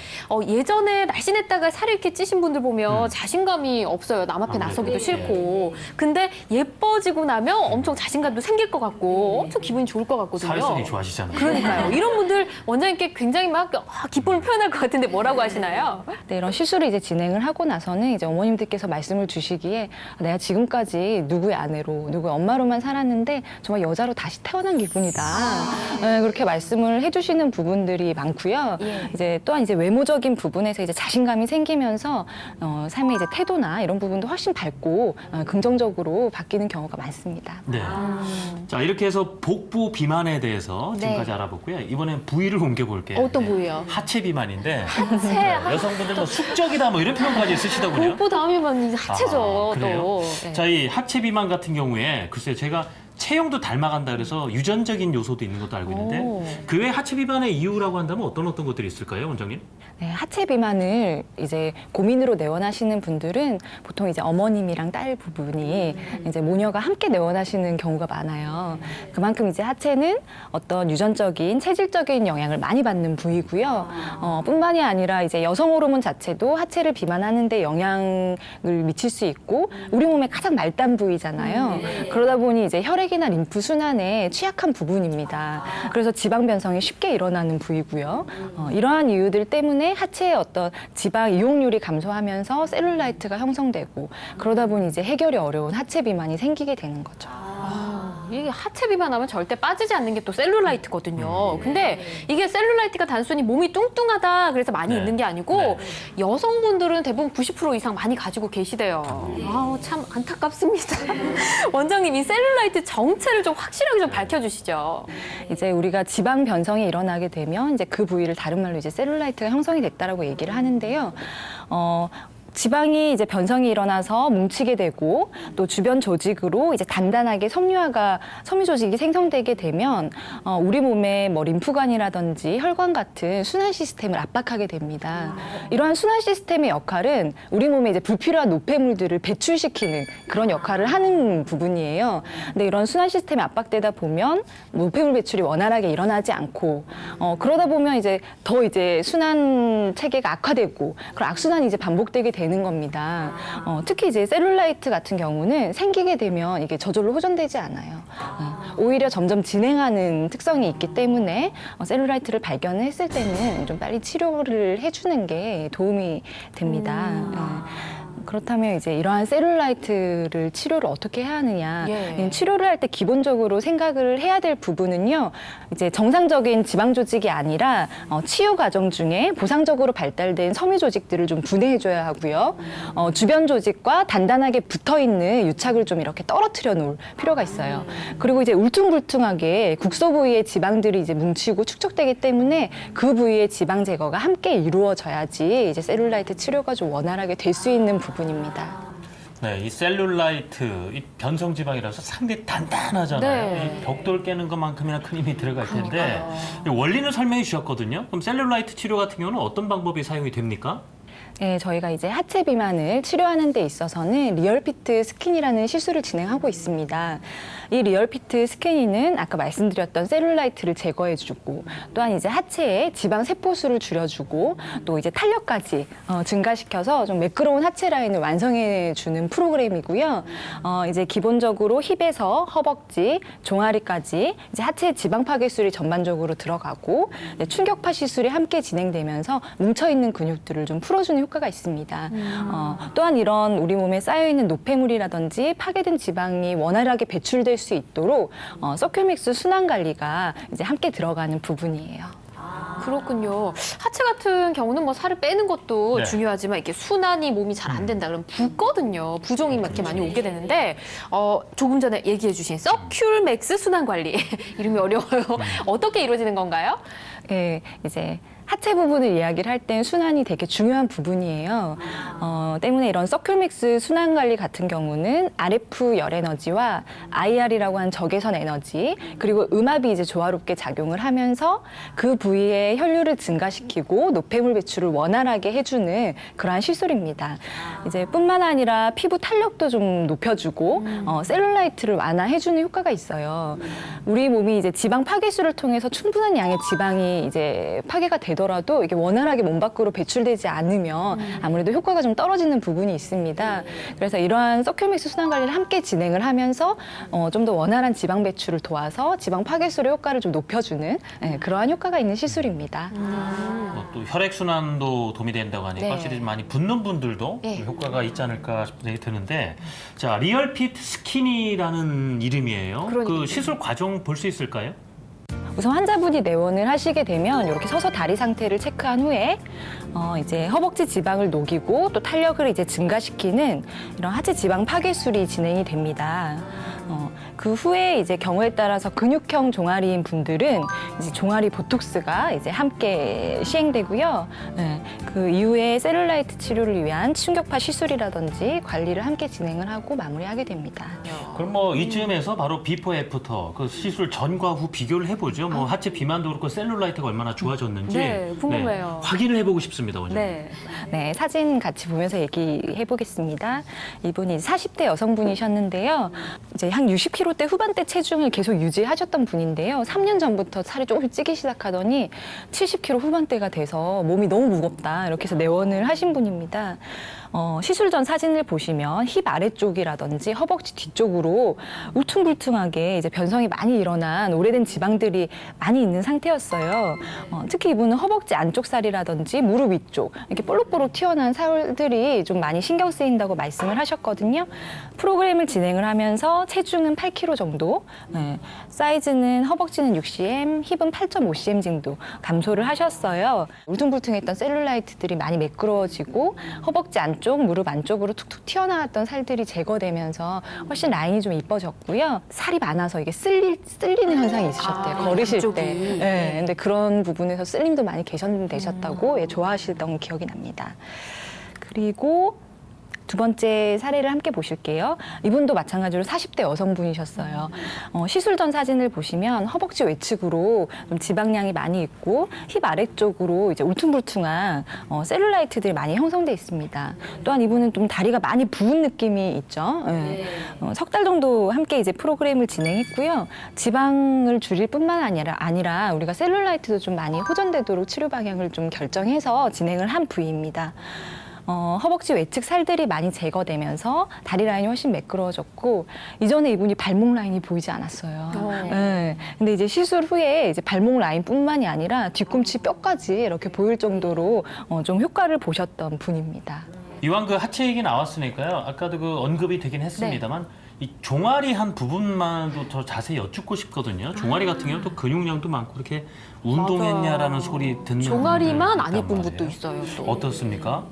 예전에 날씬했다가 살이 이렇게 찌신 분들 보면 자신감이 없어요. 남 앞에 아무래도. 나서기도 싫고. 근데 예뻐지고 나면 엄청 자신감도 생길 것 같고 엄청 기분이 좋을 것 같거든요. 사회성이 좋아지잖아요. 그러니까요. 이런 분들 원장님께 굉장히 막 기쁨을 표현할 것 같은데 뭐라고 하시나요? 네, 이런 시술을 이제 진행을 하고 나서는 이제 어머님들께서 말씀을 주시기에 내가 지금까지 누구의 아내로, 누구의 엄마로만 살았는데 정말 여자로 다시 태어난 기분이다. 네, 그렇게 말씀을 해주시는 부분들이 많고요. 예. 이제 또한 이제 외모적인 부분에서 이제 자신감이 생기면서 삶의 이제 태도나 이런 부분도 훨씬 밝고 긍정적으로 바뀌는 경우가 많습니다. 네. 자, 이렇게 해서 복부 비만에 대해서 지금까지 네. 알아봤고요. 이번엔 부위를 옮겨볼게요. 어떤 부위요? 하체 비만인데 하체. 네, 여성분들 뭐 숙적이다 뭐 이런 표현까지 쓰시더군요. 복부 다음이면 하체죠. 아, 그래요? 또. 네. 자, 이 하체 비만 같은 경우에 글쎄요, 제가 체형도 닮아간다 그래서 유전적인 요소도 있는 것도 알고 있는데 오. 그 외 하체 비만의 이유라고 한다면 어떤 것들이 있을까요, 원장님? 네, 하체 비만을 이제 고민으로 내원하시는 분들은 보통 이제 어머님이랑 딸 부분이 이제 모녀가 함께 내원하시는 경우가 많아요. 그만큼 이제 하체는 어떤 유전적인 체질적인 영향을 많이 받는 부위고요. 뿐만이 아니라 이제 여성 호르몬 자체도 하체를 비만하는데 영향을 미칠 수 있고 우리 몸의 가장 말단 부위잖아요. 그러다 보니 이제 혈액이나 림프 순환에 취약한 부분입니다. 그래서 지방 변성이 쉽게 일어나는 부위고요. 이러한 이유들 때문에 하체의 어떤 지방 이용률이 감소하면서 셀룰라이트가 형성되고 그러다 보니 이제 해결이 어려운 하체 비만이 생기게 되는 거죠. 이게 하체 비만하면 절대 빠지지 않는 게 또 셀룰라이트거든요. 근데 이게 셀룰라이트가 단순히 몸이 뚱뚱하다 그래서 많이 네. 있는 게 아니고 네. 여성분들은 대부분 90% 이상 많이 가지고 계시대요. 아우 참 안타깝습니다. 원장님 이 셀룰라이트 정체를 좀 확실하게 좀 밝혀주시죠. 이제 우리가 지방 변성이 일어나게 되면 이제 그 부위를 다른 말로 이제 셀룰라이트가 형성이 됐다라고 얘기를 하는데요. 지방이 이제 변성이 일어나서 뭉치게 되고 또 주변 조직으로 이제 단단하게 섬유 조직이 생성되게 되면 우리 몸의 뭐 림프관이라든지 혈관 같은 순환 시스템을 압박하게 됩니다. 이러한 순환 시스템의 역할은 우리 몸에 이제 불필요한 노폐물들을 배출시키는 그런 역할을 하는 부분이에요. 근데 이런 순환 시스템이 압박되다 보면 노폐물 배출이 원활하게 일어나지 않고 그러다 보면 이제 더 이제 순환 체계가 악화되고 그런 악순환이 이제 반복되게 되는 겁니다. 특히 이제 셀룰라이트 같은 경우는 생기게 되면 이게 저절로 호전되지 않아요. 오히려 점점 진행하는 특성이 있기 때문에 셀룰라이트를 발견했을 때는 좀 빨리 치료를 해주는 게 도움이 됩니다. 그렇다면 이제 이러한 셀룰라이트를 치료를 어떻게 해야 하느냐. 예. 치료를 할 때 기본적으로 생각을 해야 될 부분은요. 이제 정상적인 지방 조직이 아니라 치유 과정 중에 보상적으로 발달된 섬유 조직들을 좀 분해해줘야 하고요. 주변 조직과 단단하게 붙어있는 유착을 좀 이렇게 떨어뜨려 놓을 필요가 있어요. 그리고 이제 울퉁불퉁하게 국소 부위의 지방들이 이제 뭉치고 축적되기 때문에 그 부위의 지방 제거가 함께 이루어져야지 이제 셀룰라이트 치료가 좀 원활하게 될 수 있는 부분입니다. 네, 이 셀룰라이트, 이 변성 지방이라서 상당히 단단하잖아요. 네. 이 벽돌 깨는 것만큼이나 큰 힘이 들어갈 텐데 그러니까요. 이 원리는 설명해 주셨거든요. 그럼 셀룰라이트 치료 같은 경우는 어떤 방법이 사용이 됩니까? 네, 저희가 이제 하체 비만을 치료하는 데 있어서는 리얼피트 스키니라는 시술을 진행하고 있습니다. 이 리얼피트 스키니는 아까 말씀드렸던 셀룰라이트를 제거해주고 또한 이제 하체의 지방 세포수를 줄여주고 또 이제 탄력까지 증가시켜서 좀 매끄러운 하체 라인을 완성해주는 프로그램이고요. 이제 기본적으로 힙에서 허벅지, 종아리까지 이제 하체 지방 파괴술이 전반적으로 들어가고 이제 충격파 시술이 함께 진행되면서 뭉쳐있는 근육들을 좀 풀어주는 효과가 있습니다. 또한 이런 우리 몸에 쌓여있는 노폐물이라든지 파괴된 지방이 원활하게 배출될 수 있도록 서큘믹스 순환 관리가 이제 함께 들어가는 부분이에요. 그렇군요. 하체 같은 경우는 뭐 살을 빼는 것도 네. 중요하지만 이렇게 순환이 몸이 잘 안 된다 그러면 붓거든요. 부종이 이렇게 많이 오게 되는데 조금 전에 얘기해 주신 서큘맥스 순환 관리 이름이 어려워요. 어떻게 이루어지는 건가요? 예, 이제 하체 부분을 이야기를 할 땐 순환이 되게 중요한 부분이에요. 때문에 이런 서큘믹스 순환 관리 같은 경우는 RF 열 에너지와 IR이라고 하는 적외선 에너지 그리고 음압이 이제 조화롭게 작용을 하면서 그 부위의 혈류를 증가시키고 노폐물 배출을 원활하게 해주는 그러한 시술입니다. 이제 뿐만 아니라 피부 탄력도 좀 높여주고 셀룰라이트를 완화해주는 효과가 있어요. 우리 몸이 이제 지방 파괴술을 통해서 충분한 양의 지방이 이제 파괴가 되더라도 이게 원활하게 몸 밖으로 배출되지 않으면 아무래도 효과가 좀 떨어지는 부분이 있습니다. 그래서 이러한 서큘믹스 순환 관리를 함께 진행을 하면서 좀 더 원활한 지방 배출을 도와서 지방 파괴술의 효과를 좀 높여주는 그러한 효과가 있는 시술입니다. 또 혈액 순환도 도움이 된다고 하니까 네. 확실히 좀 많이 붓는 분들도 네. 좀 효과가 있지 않을까 싶은 생각이 드는데, 자, 리얼피트 스키니라는 이름이에요. 그러니까요. 그 시술 과정 볼 수 있을까요? 우선 환자분이 내원을 하시게 되면 이렇게 서서 다리 상태를 체크한 후에 이제 허벅지 지방을 녹이고 또 탄력을 이제 증가시키는 이런 하체 지방 파괴술이 진행이 됩니다. 그 후에 이제 경우에 따라서 근육형 종아리인 분들은 이제 종아리 보톡스가 이제 함께 시행되고요. 네, 그 이후에 셀룰라이트 치료를 위한 충격파 시술이라든지 관리를 함께 진행을 하고 마무리하게 됩니다. 그럼 뭐 이쯤에서 바로 비포 애프터 그 시술 전과 후 비교를 해보죠. 뭐 하체 비만도 그렇고 셀룰라이트가 얼마나 좋아졌는지 네, 궁금해요. 확인을 해보고 싶습니다, 원장님. 네. 네, 사진 같이 보면서 얘기해 보겠습니다. 이분이 40대 여성분이셨는데요. 이제 한 60kg대 후반대 체중을 계속 유지하셨던 분인데요. 3년 전부터 살이 조금씩 찌기 시작하더니 70kg 후반대가 돼서 몸이 너무 무겁다 이렇게 해서 내원을 하신 분입니다. 시술 전 사진을 보시면 힙 아래쪽이라든지 허벅지 뒤쪽으로 울퉁불퉁하게 이제 변성이 많이 일어난 오래된 지방들이 많이 있는 상태였어요. 특히 이분은 허벅지 안쪽 살이라든지 무릎 위쪽 이렇게 볼록볼록 튀어나온 살들이 좀 많이 신경 쓰인다고 말씀을 하셨거든요. 프로그램을 진행을 하면서 체중은 8kg 정도, 사이즈는 허벅지는 6cm, 힙은 8.5cm 정도 감소를 하셨어요. 울퉁불퉁했던 셀룰라이트들이 많이 매끄러워지고 허벅지 안쪽, 무릎 안쪽으로 툭툭 튀어나왔던 살들이 제거되면서 훨씬 라인이 좀 이뻐졌고요. 살이 많아서 이게 쓸리는 현상이 있으셨대요. 걸으실 안쪽이. 때. 네, 근데 그런 부분에서 쓸림도 많이 개선되셨다고 좋아하시던 기억이 납니다. 그리고 두 번째 사례를 함께 보실게요. 이분도 마찬가지로 40대 여성분이셨어요. 시술 전 사진을 보시면 허벅지 외측으로 좀 지방량이 많이 있고 힙 아래쪽으로 이제 울퉁불퉁한 셀룰라이트들이 많이 형성돼 있습니다. 또한 이분은 좀 다리가 많이 부은 느낌이 있죠. 네. 석 달 정도 함께 이제 프로그램을 진행했고요. 지방을 줄일 뿐만 아니라 우리가 셀룰라이트도 좀 많이 호전되도록 치료 방향을 좀 결정해서 진행을 한 부위입니다. 허벅지 외측 살들이 많이 제거되면서 다리 라인이 훨씬 매끄러워졌고 이전에 이분이 발목 라인이 보이지 않았어요. 네. 근데 이제 시술 후에 이제 발목 라인뿐만이 아니라 뒤꿈치 뼈까지 이렇게 보일 정도로 좀 효과를 보셨던 분입니다. 이왕 그 하체 얘기 나왔으니까요. 아까도 그 언급이 되긴 했습니다만 이 종아리 한 부분만도 더 자세히 여쭙고 싶거든요. 종아리 같은 경우는 또 근육량도 많고 이렇게 운동했냐라는 소리 듣는 종아리만 분들 안 예쁜 있단 곳도 말이에요. 있어요. 또. 어떻습니까?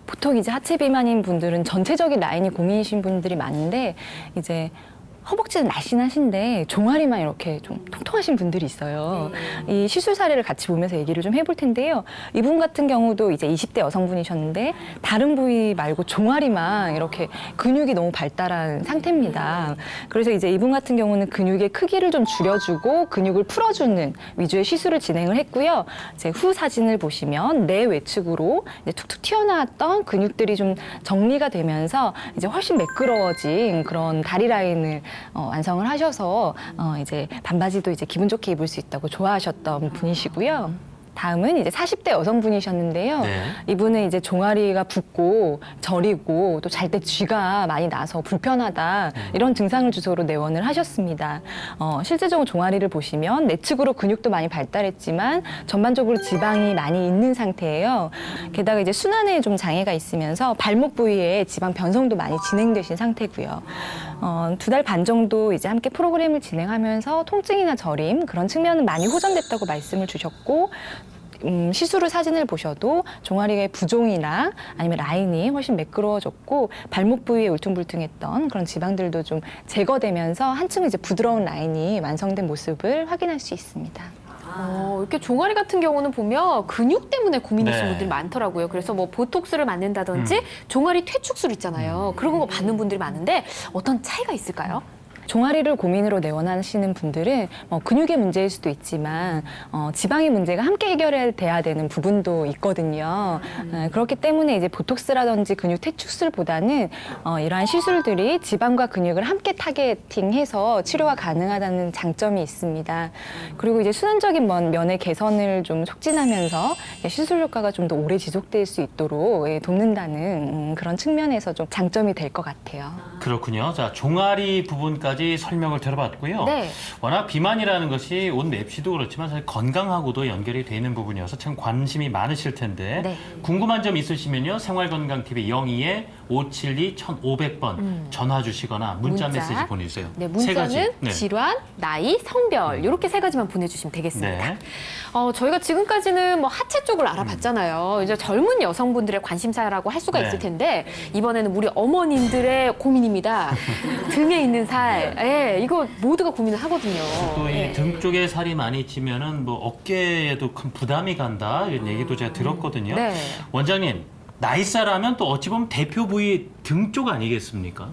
보통 이제 하체 비만인 분들은 전체적인 라인이 고민이신 분들이 많은데 이제 허벅지는 날씬하신데 종아리만 이렇게 좀 통통하신 분들이 있어요. 이 시술 사례를 같이 보면서 얘기를 좀 해볼 텐데요. 이분 같은 경우도 이제 20대 여성분이셨는데 다른 부위 말고 종아리만 이렇게 근육이 너무 발달한 상태입니다. 그래서 이제 이분 같은 경우는 근육의 크기를 좀 줄여주고 근육을 풀어주는 위주의 시술을 진행을 했고요. 이제 후 사진을 보시면 내 외측으로 이제 툭툭 튀어나왔던 근육들이 좀 정리가 되면서 이제 훨씬 매끄러워진 그런 다리 라인을 완성을 하셔서 이제 반바지도 이제 기분 좋게 입을 수 있다고 좋아하셨던 분이시고요. 다음은 이제 40대 여성분이셨는데요. 네. 이분은 이제 종아리가 붓고 저리고 또 잘 때 쥐가 많이 나서 불편하다 이런 증상을 주소로 내원을 하셨습니다. 실제적으로 종아리를 보시면 내측으로 근육도 많이 발달했지만 전반적으로 지방이 많이 있는 상태예요. 게다가 이제 순환에 좀 장애가 있으면서 발목 부위에 지방 변성도 많이 진행되신 상태고요. 2달 반 정도 이제 함께 프로그램을 진행하면서 통증이나 저림 그런 측면은 많이 호전됐다고 말씀을 주셨고 시술 후 사진을 보셔도 종아리의 부종이나 아니면 라인이 훨씬 매끄러워졌고 발목 부위에 울퉁불퉁했던 그런 지방들도 좀 제거되면서 한층 이제 부드러운 라인이 완성된 모습을 확인할 수 있습니다. 이렇게 종아리 같은 경우는 보면 근육 때문에 고민이신 네. 분들이 많더라고요. 그래서 뭐 보톡스를 맞는다든지 종아리 퇴축술 있잖아요. 그런 거 받는 분들이 많은데 어떤 차이가 있을까요? 종아리를 고민으로 내원하시는 분들은 근육의 문제일 수도 있지만 지방의 문제가 함께 해결돼야 되는 부분도 있거든요. 그렇기 때문에 이제 보톡스라든지 근육 퇴축술보다는 이러한 시술들이 지방과 근육을 함께 타겟팅해서 치료가 가능하다는 장점이 있습니다. 그리고 이제 순환적인 면의 개선을 좀 촉진하면서 시술 효과가 좀 더 오래 지속될 수 있도록 돕는다는 그런 측면에서 좀 장점이 될 것 같아요. 그렇군요. 자, 종아리 부분까지 설명을 들어봤고요. 네. 워낙 비만이라는 것이 옷 맵시도 그렇지만 사실 건강하고도 연결이 되는 부분이어서 참 관심이 많으실 텐데 네. 궁금한 점 있으시면요. 생활건강TV 02-572-1500번 전화 주시거나 문자 메시지 보내주세요. 네, 세 가지. 문자는 네. 질환, 나이, 성별 이렇게 세 가지만 보내주시면 되겠습니다. 네. 저희가 지금까지는 뭐 하체 쪽을 알아봤잖아요. 이제 젊은 여성분들의 관심사라고 할 수가 네. 있을 텐데 이번에는 우리 어머님들의 고민입니다. 등에 있는 살, 이거 모두가 고민을 하거든요. 또 이 예. 등 쪽에 살이 많이 찌면은 뭐 어깨에도 큰 부담이 간다 이런 얘기도 제가 들었거든요. 네. 원장님 나이살하면 또 어찌 보면 대표 부위 등 쪽 아니겠습니까?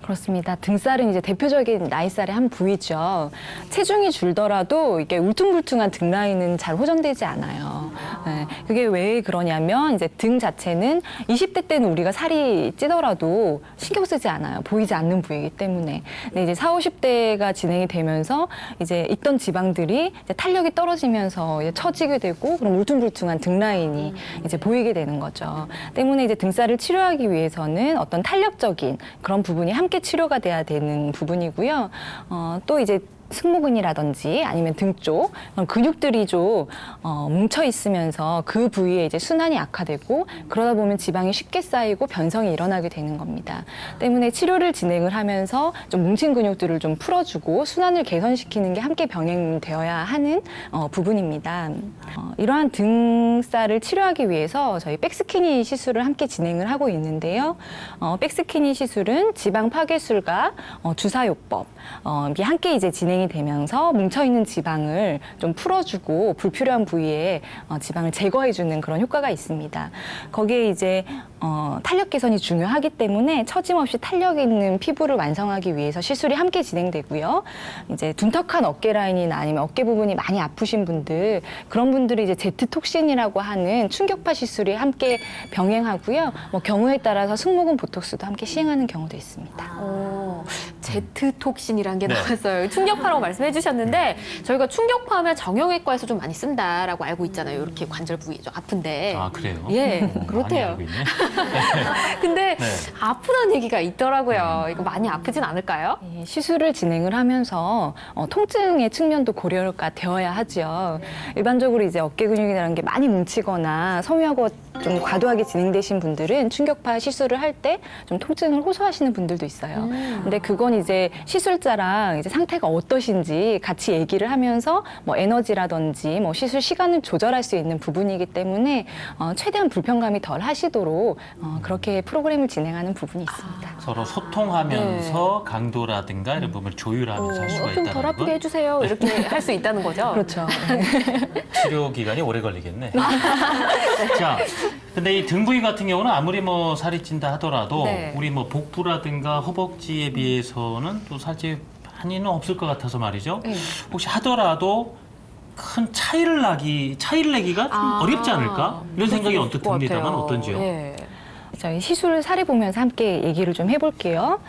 그렇습니다. 등살은 이제 대표적인 나이살의 한 부위죠. 체중이 줄더라도 이게 울퉁불퉁한 등 라인은 잘 호전되지 않아요. 네, 그게 왜 그러냐면 이제 등 자체는 20대 때는 우리가 살이 찌더라도 신경 쓰지 않아요. 보이지 않는 부위이기 때문에. 근데 이제 40, 50대가 진행이 되면서 이제 있던 지방들이 이제 탄력이 떨어지면서 이제 처지게 되고 그럼 울퉁불퉁한 등 라인이 이제 보이게 되는 거죠. 때문에 이제 등살을 치료하기 위해서는 어떤 탄력적인 그런 부분이 함께 치료가 돼야 되는 부분이고요. 또 이제 승모근이라든지 아니면 등 쪽 근육들이 좀 뭉쳐 있으면서 그 부위에 이제 순환이 악화되고 그러다 보면 지방이 쉽게 쌓이고 변성이 일어나게 되는 겁니다. 때문에 치료를 진행을 하면서 좀 뭉친 근육들을 좀 풀어주고 순환을 개선시키는 게 함께 병행되어야 하는 부분입니다. 이러한 등살을 치료하기 위해서 저희 백스키니 시술을 함께 진행을 하고 있는데요. 백스키니 시술은 지방 파괴술과 주사요법 이게 함께 이제 진행이 되면서 뭉쳐있는 지방을 좀 풀어주고 불필요한 부위에 지방을 제거해주는 그런 효과가 있습니다. 거기에 이제 탄력 개선이 중요하기 때문에 처짐없이 탄력 있는 피부를 완성하기 위해서 시술이 함께 진행되고요. 이제 둔턱한 어깨 라인이나 아니면 어깨 부분이 많이 아프신 분들 그런 분들이 이제 제트톡신이라고 하는 충격파 시술이 함께 병행하고요. 뭐 경우에 따라서 승모근 보톡스도 함께 시행하는 경우도 있습니다. 제트톡신이라는 게 네. 나왔어요. 충격파라고 말씀해 주셨는데 저희가 충격파하면 정형외과에서 좀 많이 쓴다라고 알고 있잖아요. 이렇게 관절 부위 좀 아픈데. 아 그래요? 예, 많이 그렇대요. 알고 있네. 근데 네. 아프다는 얘기가 있더라고요. 이거 많이 아프진 않을까요? 예, 시술을 진행을 하면서 통증의 측면도 고려가 되어야 하죠. 일반적으로 이제 어깨 근육이라는 게 많이 뭉치거나 섬유하고 좀 과도하게 진행되신 분들은 충격파 시술을 할 때 좀 통증을 호소하시는 분들도 있어요. 근데 근데 그건 이제 시술자랑 이제 상태가 어떠신지 같이 얘기를 하면서 뭐 에너지라든지 뭐 시술 시간을 조절할 수 있는 부분이기 때문에 최대한 불편감이 덜 하시도록 그렇게 프로그램을 진행하는 부분이 있습니다. 서로 소통하면서 강도라든가 이런 부분을 조율하면서 할 수가 좀 있다는 덜 아프게 건 해주세요. 이렇게 할 수 있다는 거죠. 그렇죠. 치료 기간이 오래 걸리겠네. 자, 근데 이 등 부위 같은 경우는 아무리 뭐 살이 찐다 하더라도 네. 우리 뭐 복부라든가 허벅지에 비해서는 또 살찌 많이는 없을 것 같아서 말이죠. 네. 혹시 하더라도 큰 차이를 내기가 좀 어렵지 않을까? 이런 생각이 언뜻 듭니다만 어떤지요? 네. 저희 시술을 사례 보면서 함께 얘기를 좀 해볼게요.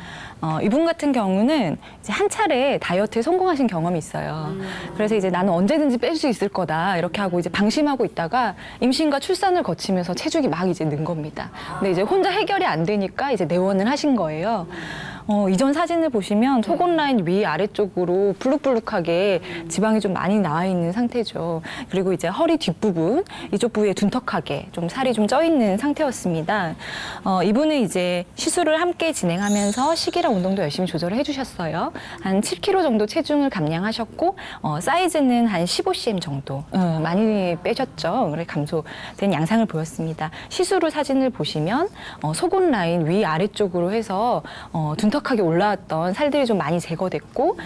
이분 같은 경우는 이제 한 차례 다이어트에 성공하신 경험이 있어요. 그래서 이제 나는 언제든지 뺄 수 있을 거다 이렇게 하고 이제 방심하고 있다가 임신과 출산을 거치면서 체중이 막 이제 는 겁니다. 근데 이제 혼자 해결이 안 되니까 이제 내원을 하신 거예요. 이전 사진을 보시면 속옷 라인 위 아래쪽으로 불룩불룩하게 지방이 좀 많이 나와 있는 상태죠. 그리고 이제 허리 뒷부분 이쪽 부위에 둔턱하게 좀 살이 좀 쪄 있는 상태였습니다. 이분은 이제 시술을 함께 진행하면서 식이랑 운동도 열심히 조절을 해주셨어요. 한 7kg 정도 체중을 감량하셨고 사이즈는 한 15cm 정도 많이 빼셨죠. 그래 감소된 양상을 보였습니다. 시술 후 사진을 보시면 속옷 라인 위 아래쪽으로 해서 둔턱하게 올라왔던 살들이 좀 많이 제거됐고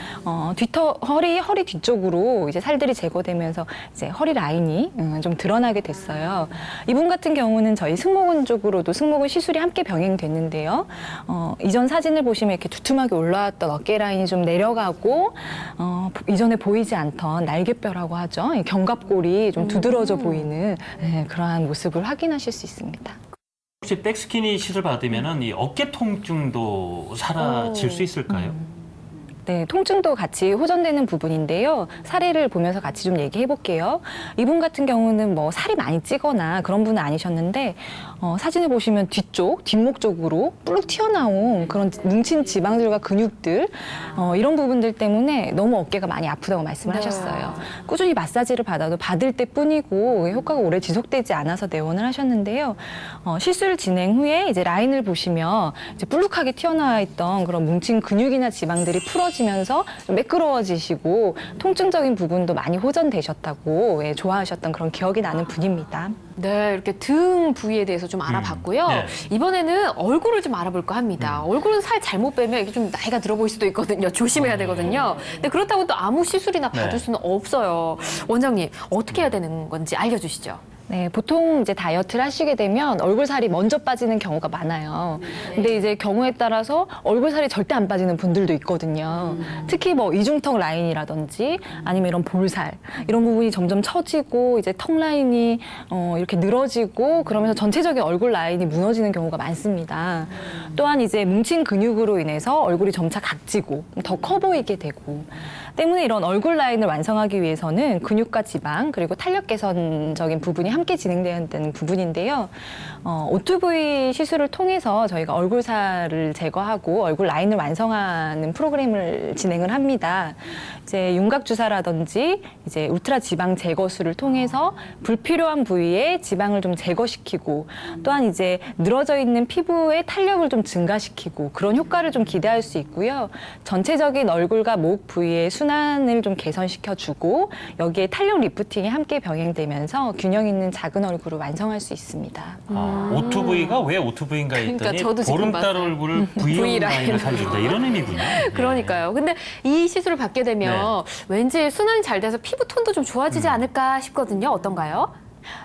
허리 뒤쪽으로 이제 살들이 제거되면서 이제 허리 라인이 좀 드러나게 됐어요. 이분 같은 경우는 저희 승모근 쪽으로도 승모근 시술이 함께 병행됐는데요. 이전 사진을 보시면 이렇게 두툼하게 올라왔던 어깨 라인이 좀 내려가고 이전에 보이지 않던 날개뼈라고 하죠. 견갑골이 좀 두드러져 보이는 그러한 모습을 확인하실 수 있습니다. 혹시 백스키니 시술 받으면은 이 어깨 통증도 사라질 수 있을까요? 네, 통증도 같이 호전되는 부분인데요. 사례를 보면서 같이 좀 얘기해 볼게요. 이분 같은 경우는 뭐 살이 많이 찌거나 그런 분은 아니셨는데 사진을 보시면 뒷목 쪽으로 뿔룩 튀어나온 그런 뭉친 지방들과 근육들 이런 부분들 때문에 너무 어깨가 많이 아프다고 말씀을 하셨어요. 꾸준히 마사지를 받아도 받을 때뿐이고 효과가 오래 지속되지 않아서 내원을 하셨는데요. 시술 진행 후에 이제 라인을 보시면 이제 뿔룩하게 튀어나와 있던 그런 뭉친 근육이나 지방들이 풀어지면서 좀 매끄러워지시고 통증적인 부분도 많이 호전되셨다고 좋아하셨던 그런 기억이 나는 분입니다. 네, 이렇게 등 부위에 대해서 좀 알아봤고요. 네. 이번에는 얼굴을 좀 알아볼까 합니다. 얼굴은 살 잘못 빼면 이게 좀 나이가 들어 보일 수도 있거든요. 조심해야 되거든요. 근데 그렇다고 또 아무 시술이나 받을 네. 수는 없어요. 원장님, 어떻게 해야 되는 건지 알려주시죠. 네, 보통 이제 다이어트를 하시게 되면 얼굴 살이 먼저 빠지는 경우가 많아요. 근데 이제 경우에 따라서 얼굴 살이 절대 안 빠지는 분들도 있거든요. 특히 뭐 이중턱 라인이라든지 아니면 이런 볼살 이런 부분이 점점 처지고 이제 턱 라인이 이렇게 늘어지고 그러면서 전체적인 얼굴 라인이 무너지는 경우가 많습니다. 또한 이제 뭉친 근육으로 인해서 얼굴이 점차 각지고 더 커 보이게 되고 때문에 이런 얼굴 라인을 완성하기 위해서는 근육과 지방 그리고 탄력 개선적인 부분이 함께 진행되어야 되는 부분인데요. O2V 시술을 통해서 저희가 얼굴살을 제거하고 얼굴 라인을 완성하는 프로그램을 진행을 합니다. 이제 윤곽 주사라든지 이제 울트라 지방 제거술을 통해서 불필요한 부위에 지방을 좀 제거시키고 또한 이제 늘어져 있는 피부의 탄력을 좀 증가시키고 그런 효과를 좀 기대할 수 있고요. 전체적인 얼굴과 목 부위의 순환을 좀 개선시켜주고 여기에 탄력 리프팅이 함께 병행되면서 균형 있는 작은 얼굴을 완성할 수 있습니다. O2V가 왜 O2V인가 했더니 그러니까 저도 지금 보름달 봤어요. 얼굴을 V 라인을 살린다 이런 의미군요. 그러니까요. 근데 이 시술을 받게 되면 왠지 순환이 잘 돼서 피부 톤도 좀 좋아지지 않을까 싶거든요. 어떤가요?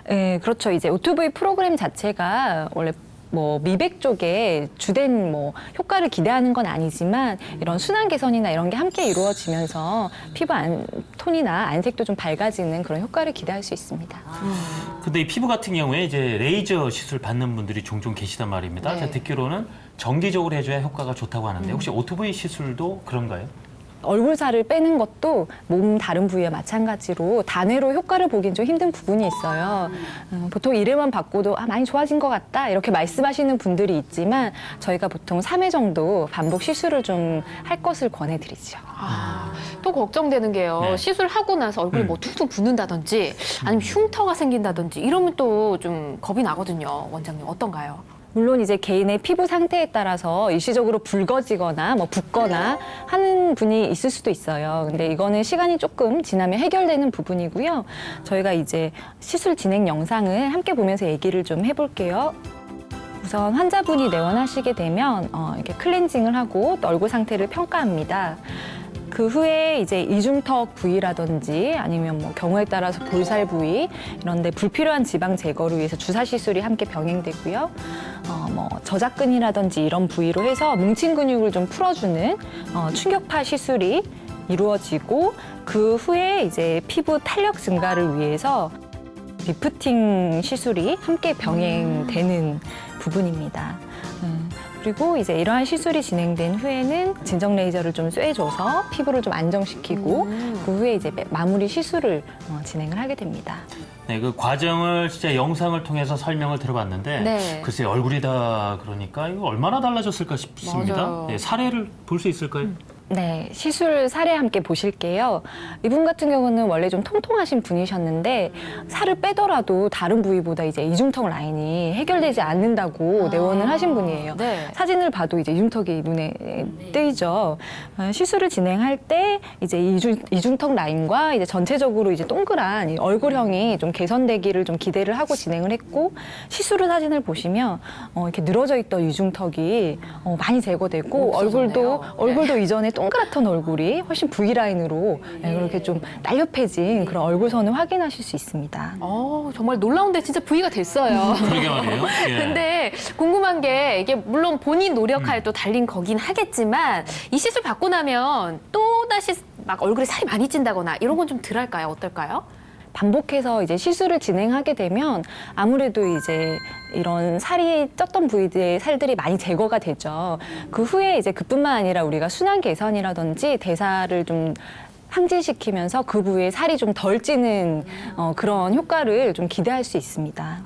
네, 그렇죠. 이제 O2V 프로그램 자체가 원래 뭐 미백 쪽에 주된 뭐 효과를 기대하는 건 아니지만 이런 순환 개선이나 이런 게 함께 이루어지면서 피부 톤이나 안색도 좀 밝아지는 그런 효과를 기대할 수 있습니다. 근데 이 피부 같은 경우에 이제 레이저 시술 받는 분들이 종종 계시단 말입니다. 네. 제가 듣기로는 정기적으로 해줘야 효과가 좋다고 하는데 혹시 O2V 시술도 그런가요? 얼굴살을 빼는 것도 몸 다른 부위와 마찬가지로 단회로 효과를 보긴 좀 힘든 부분이 있어요. 보통 1회만 받고도 많이 좋아진 것 같다 이렇게 말씀하시는 분들이 있지만 저희가 보통 3회 정도 반복 시술을 좀 할 것을 권해드리죠. 또 걱정되는 게요. 네. 시술하고 나서 얼굴이 뭐 툭툭 붓는다든지 아니면 흉터가 생긴다든지 이러면 또 좀 겁이 나거든요. 원장님 어떤가요? 물론 이제 개인의 피부 상태에 따라서 일시적으로 붉어지거나 뭐 붓거나 하는 분이 있을 수도 있어요. 근데 이거는 시간이 조금 지나면 해결되는 부분이고요. 저희가 이제 시술 진행 영상을 함께 보면서 얘기를 좀 해볼게요. 우선 환자분이 내원하시게 되면 이렇게 클렌징을 하고 또 얼굴 상태를 평가합니다. 그 후에 이제 이중턱 부위라든지 아니면 뭐 경우에 따라서 볼살 부위 이런데 불필요한 지방 제거를 위해서 주사 시술이 함께 병행되고요. 뭐 저작근이라든지 이런 부위로 해서 뭉친 근육을 좀 풀어주는 충격파 시술이 이루어지고 그 후에 이제 피부 탄력 증가를 위해서 리프팅 시술이 함께 병행되는 부분입니다. 그리고 이제 이러한 시술이 진행된 후에는 진정 레이저를 좀 쐬줘서 피부를 좀 안정시키고 그 후에 이제 마무리 시술을 진행을 하게 됩니다. 네, 그 과정을 진짜 영상을 통해서 설명을 들어봤는데 네. 글쎄 얼굴이 다 그러니까 이거 얼마나 달라졌을까 싶습니다. 맞아요. 네, 사례를 볼 수 있을까요? 네, 시술 사례 함께 보실게요. 이분 같은 경우는 원래 좀 통통하신 분이셨는데 살을 빼더라도 다른 부위보다 이제 이중턱 라인이 해결되지 않는다고 내원을 하신 분이에요. 네. 사진을 봐도 이제 이중턱이 눈에 띄죠. 시술을 진행할 때 이제 이중턱 라인과 이제 전체적으로 이제 동그란 이 얼굴형이 좀 개선되기를 좀 기대를 하고 진행을 했고 시술 사진을 보시면 이렇게 늘어져 있던 이중턱이 많이 제거되고 얼굴도 이전에 동그랗던 얼굴이 훨씬 V라인으로 이렇게 좀 날렵해진 그런 얼굴선을 확인하실 수 있습니다. 정말 놀라운데 진짜 부위가 됐어요. 그러게 말이에요. 예. 근데 궁금한 게 이게 물론 본인 노력하에 또 달린 거긴 하겠지만 이 시술 받고 나면 또 다시 막 얼굴에 살이 많이 찐다거나 이런 건 좀 덜할까요? 어떨까요? 반복해서 이제 시술을 진행하게 되면 아무래도 이제 이런 살이 쪘던 부위들의 살들이 많이 제거가 되죠. 그 후에 이제 그뿐만 아니라 우리가 순환 개선이라든지 대사를 좀 항진시키면서 그 부위에 살이 좀 덜 찌는 그런 효과를 좀 기대할 수 있습니다.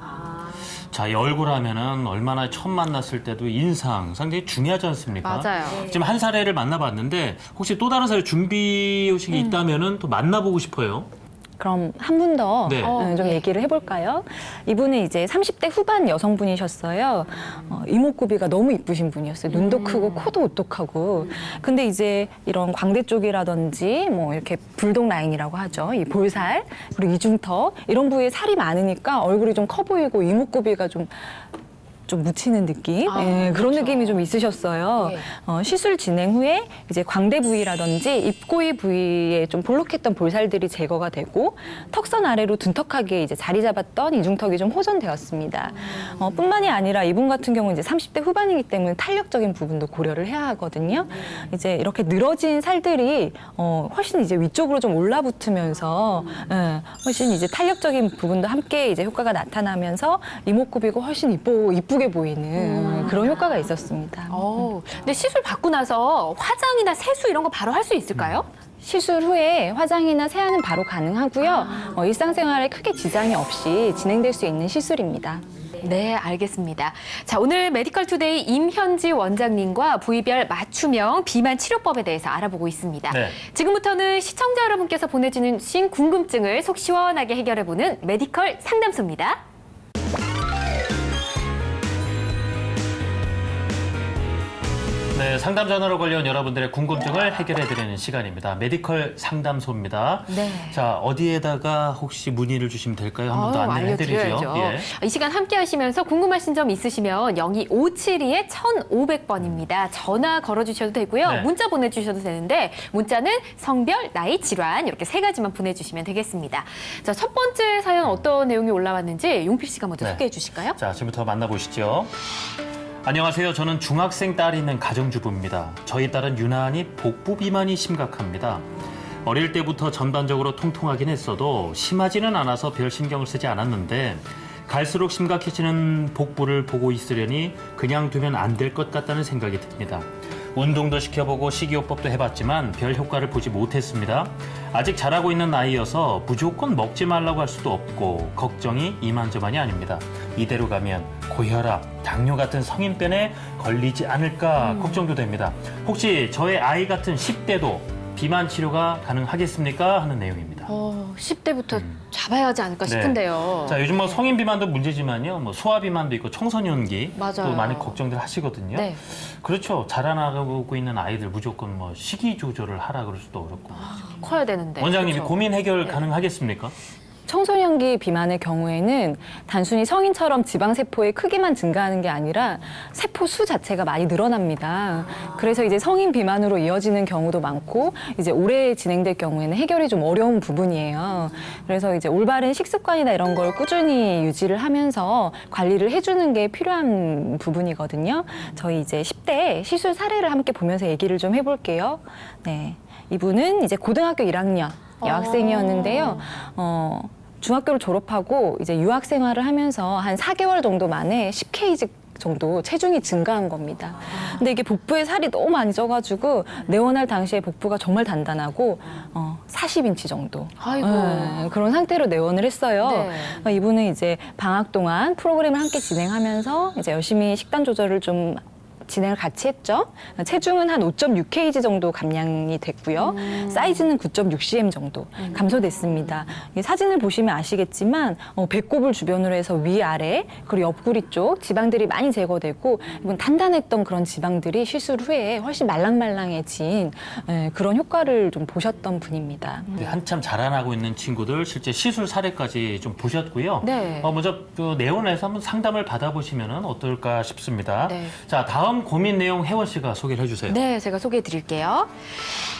자, 이 얼굴 하면은 얼마나 처음 만났을 때도 인상 상당히 중요하지 않습니까? 맞아요. 지금 한 사례를 만나봤는데 혹시 또 다른 사례 준비 의식이 있다면은 또 만나보고 싶어요. 그럼 한 분 더 네. 좀 얘기를 해볼까요? 이분은 이제 30대 후반 여성분이셨어요. 이목구비가 너무 이쁘신 분이었어요. 눈도 크고 코도 오똑하고. 근데 이제 이런 광대 쪽이라든지 뭐 이렇게 불독 라인이라고 하죠. 이 볼살 그리고 이중턱 이런 부위에 살이 많으니까 얼굴이 좀 커 보이고 이목구비가 좀 묻히는 느낌? 그런 그렇죠. 느낌이 좀 있으셨어요. 네. 시술 진행 후에 이제 광대 부위라든지 입꼬리 부위에 좀 볼록했던 볼살들이 제거가 되고 턱선 아래로 둔턱하게 이제 자리 잡았던 이중턱이 좀 호전되었습니다. 뿐만이 아니라 이분 같은 경우는 이제 30대 후반이기 때문에 탄력적인 부분도 고려를 해야 하거든요. 이제 이렇게 늘어진 살들이 훨씬 이제 위쪽으로 좀 올라붙으면서 훨씬 이제 탄력적인 부분도 함께 이제 효과가 나타나면서 이목구비가 훨씬 이쁘게 보이는 그런 효과가 있었습니다. 근데 시술 받고 나서 화장이나 세수 이런 거 바로 할 수 있을까요? 시술 후에 화장이나 세안은 바로 가능하고요. 일상생활에 크게 지장이 없이 진행될 수 있는 시술입니다. 네, 알겠습니다. 자, 오늘 메디컬 투데이 임현지 원장님과 부위별 맞춤형 비만 치료법에 대해서 알아보고 있습니다. 네. 지금부터는 시청자 여러분께서 보내주신 궁금증을 속 시원하게 해결해보는 메디컬 상담소입니다. 네, 상담 전화로 걸려온 여러분들의 궁금증을 해결해드리는 시간입니다. 메디컬 상담소입니다. 네. 자, 어디에다가 혹시 문의를 주시면 될까요? 한 번 더 안내를 해드리죠. 알려드려야죠. 이 시간 함께 하시면서 궁금하신 점 있으시면 02572-1500번입니다. 전화 걸어주셔도 되고요. 네. 문자 보내주셔도 되는데 문자는 성별, 나이, 질환 이렇게 세 가지만 보내주시면 되겠습니다. 자, 첫 번째 사연 어떤 내용이 올라왔는지 용필 씨가 먼저 네. 소개해 주실까요? 자, 지금부터 만나보시죠. 안녕하세요. 저는 중학생 딸이 있는 가정주부입니다. 저희 딸은 유난히 복부 비만이 심각합니다. 어릴 때부터 전반적으로 통통하긴 했어도 심하지는 않아서 별 신경을 쓰지 않았는데 갈수록 심각해지는 복부를 보고 있으려니 그냥 두면 안 될 것 같다는 생각이 듭니다. 운동도 시켜보고 식이요법도 해봤지만 별 효과를 보지 못했습니다. 아직 자라고 있는 나이여서 무조건 먹지 말라고 할 수도 없고 걱정이 이만저만이 아닙니다. 이대로 가면 고혈압, 당뇨 같은 성인병에 걸리지 않을까 걱정도 됩니다. 혹시 저의 아이 같은 10대도 비만 치료가 가능하겠습니까? 하는 내용입니다. 10대부터 잡아야 하지 않을까 싶은데요. 자, 요즘 뭐 성인 비만도 문제지만요. 뭐 소아 비만도 있고 청소년기 맞아요. 또 많은 걱정들 하시거든요. 네. 그렇죠. 자라나고 있는 아이들 무조건 뭐 식이 조절을 하라 그럴 수도 어렵고. 커야 되는데. 원장님이 그렇죠. 고민 해결 가능하겠습니까? 청소년기 비만의 경우에는 단순히 성인처럼 지방세포의 크기만 증가하는 게 아니라 세포 수 자체가 많이 늘어납니다. 그래서 이제 성인 비만으로 이어지는 경우도 많고 이제 오래 진행될 경우에는 해결이 좀 어려운 부분이에요. 그래서 이제 올바른 식습관이나 이런 걸 꾸준히 유지를 하면서 관리를 해주는 게 필요한 부분이거든요. 저희 이제 10대 시술 사례를 함께 보면서 얘기를 좀 해볼게요. 네. 이분은 이제 고등학교 1학년 여학생이었는데요. 중학교를 졸업하고 이제 유학 생활을 하면서 한 4개월 정도 만에 10kg 정도 체중이 증가한 겁니다. 근데 이게 복부에 살이 너무 많이 쪄가지고 내원할 당시에 복부가 정말 단단하고 40인치 정도 아이고. 그런 상태로 내원을 했어요. 네. 그러니까 이분은 이제 방학 동안 프로그램을 함께 진행하면서 이제 열심히 식단 조절을 좀 진행을 같이 했죠. 체중은 한 5.6kg 정도 감량이 됐고요. 사이즈는 9.6cm 정도 감소됐습니다. 이 사진을 보시면 아시겠지만 배꼽을 주변으로 해서 위아래 그리고 옆구리 쪽 지방들이 많이 제거되고 이건 단단했던 그런 지방들이 시술 후에 훨씬 말랑말랑해진 그런 효과를 좀 보셨던 분입니다. 한참 자라나고 있는 친구들 실제 시술 사례까지 좀 보셨고요. 네. 먼저 그 내원에서 한번 상담을 받아보시면 어떨까 싶습니다. 네. 자, 다음 고민 내용 혜원 씨가 소개를 해주세요. 네, 제가 소개해 드릴게요.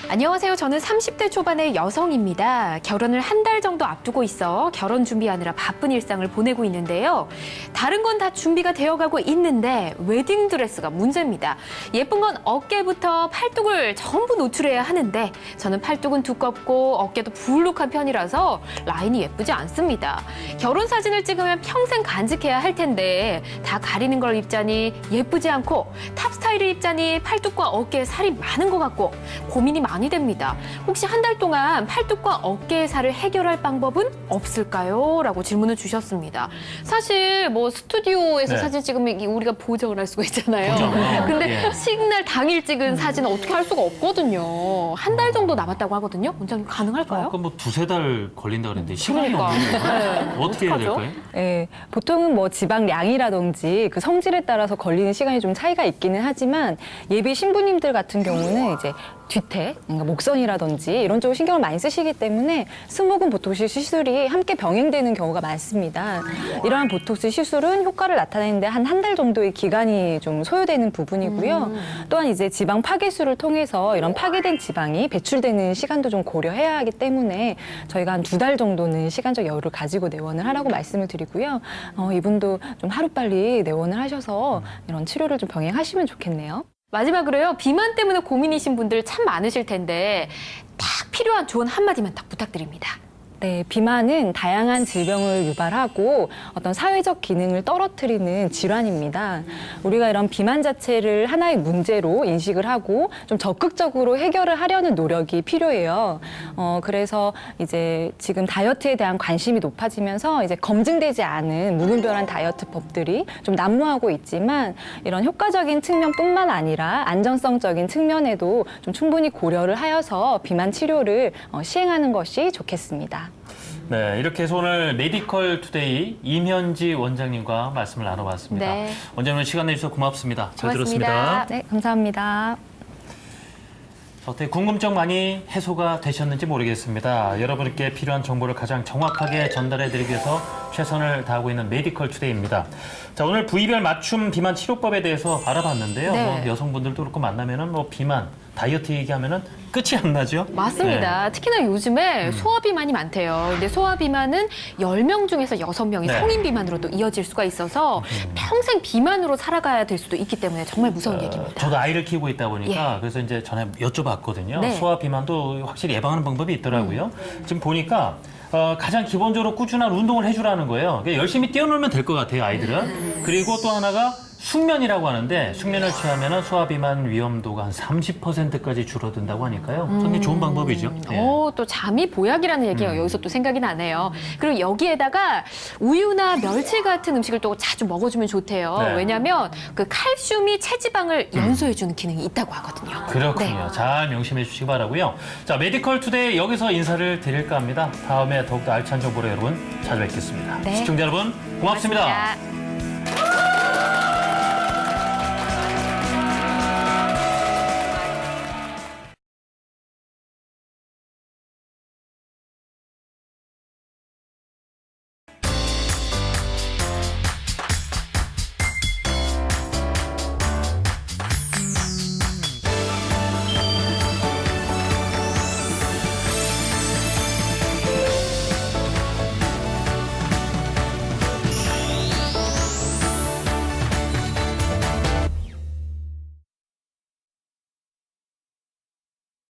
안녕하세요. 저는 30대 초반의 여성입니다. 결혼을 한 달 정도 앞두고 있어 결혼 준비하느라 바쁜 일상을 보내고 있는데요. 다른 건 다 준비가 되어가고 있는데 웨딩드레스가 문제입니다. 예쁜 건 어깨부터 팔뚝을 전부 노출해야 하는데 저는 팔뚝은 두껍고 어깨도 불룩한 편이라서 라인이 예쁘지 않습니다. 결혼 사진을 찍으면 평생 간직해야 할 텐데 다 가리는 걸 입자니 예쁘지 않고 탑 스타일을 입자니 팔뚝과 어깨에 살이 많은 것 같고 고민이 많이 됩니다. 혹시 한 달 동안 팔뚝과 어깨의 살을 해결할 방법은 없을까요? 라고 질문을 주셨습니다. 사실 뭐 스튜디오에서 네. 사진 찍으면 우리가 보정을 할 수가 있잖아요. 보정. 근데 예. 식날 당일 찍은 사진은 어떻게 할 수가 없거든요. 한 달 정도 남았다고 하거든요. 원장님 가능할까요? 아까 뭐 2-3달 걸린다 그랬는데 시간이 그러니까. 없는 거예요. 어떻게 해야 어떡하죠? 될까요? 네, 보통은 뭐 지방량이라든지 그 성질에 따라서 걸리는 시간이 좀 차이가 있기는 하지만 예비 신부님들 같은 경우는 이제 뒤태, 그러니까 목선이라든지 이런 쪽을 신경을 많이 쓰시기 때문에 승모근 보톡스 시술이 함께 병행되는 경우가 많습니다. 이러한 보톡스 시술은 효과를 나타내는데 한 달 정도의 기간이 좀 소요되는 부분이고요. 또한 이제 지방 파괴술을 통해서 이런 파괴된 지방이 배출되는 시간도 좀 고려해야 하기 때문에 저희가 한 2달 정도는 시간적 여유를 가지고 내원을 하라고 말씀을 드리고요. 이분도 좀 하루빨리 내원을 하셔서 이런 치료를 좀 병행하시면 좋겠네요. 마지막으로요. 비만 때문에 고민이신 분들 참 많으실 텐데 딱 필요한 조언 한마디만 딱 부탁드립니다. 네, 비만은 다양한 질병을 유발하고 어떤 사회적 기능을 떨어뜨리는 질환입니다. 우리가 이런 비만 자체를 하나의 문제로 인식을 하고 좀 적극적으로 해결을 하려는 노력이 필요해요. 그래서 이제 지금 다이어트에 대한 관심이 높아지면서 이제 검증되지 않은 무분별한 다이어트법들이 좀 난무하고 있지만 이런 효과적인 측면뿐만 아니라 안정성적인 측면에도 좀 충분히 고려를 하여서 비만 치료를 시행하는 것이 좋겠습니다. 네, 이렇게 해서 오늘 메디컬 투데이 임현지 원장님과 말씀을 나눠봤습니다. 네. 원장님 시간 내주셔서 고맙습니다. 잘 고맙습니다. 들었습니다. 네, 감사합니다. 어떻게 궁금증 많이 해소가 되셨는지 모르겠습니다. 여러분께 필요한 정보를 가장 정확하게 전달해드리기 위해서 최선을 다하고 있는 메디컬 투데이입니다. 자, 오늘 부위별 맞춤 비만 치료법에 대해서 알아봤는데요. 네. 뭐 여성분들도 그렇고 만나면은 뭐 비만, 다이어트 얘기하면은 끝이 안 나죠? 맞습니다. 네. 특히나 요즘에 소아비만이 많대요. 근데 소아비만은 10명 중에서 6명이 네. 성인 비만으로 또 이어질 수가 있어서 평생 비만으로 살아가야 될 수도 있기 때문에 정말 무서운 얘기입니다. 저도 아이를 키우고 있다 보니까 그래서 이제 전에 여쭤봤거든요. 네. 소아 비만도 확실히 예방하는 방법이 있더라고요. 지금 보니까 가장 기본적으로 꾸준한 운동을 해주라는 거예요. 그러니까 열심히 뛰어놀면 될 것 같아요, 아이들은. 그리고 또 하나가 숙면이라고 하는데 숙면을 취하면 소화비만 위험도가 한 30%까지 줄어든다고 하니까요. 상당히 좋은 방법이죠. 예. 또 잠이 보약이라는 얘기가 여기서 또 생각이 나네요. 그리고 여기에다가 우유나 멸치 같은 음식을 또 자주 먹어주면 좋대요. 네. 왜냐하면 그 칼슘이 체지방을 연소해주는 기능이 있다고 하거든요. 그렇군요. 네. 잘 명심해 주시기 바라고요. 자, 메디컬 투데이 여기서 인사를 드릴까 합니다. 다음에 더욱더 알찬 정보로 여러분 찾아뵙겠습니다. 네. 시청자 여러분 고맙습니다. 고맙습니다.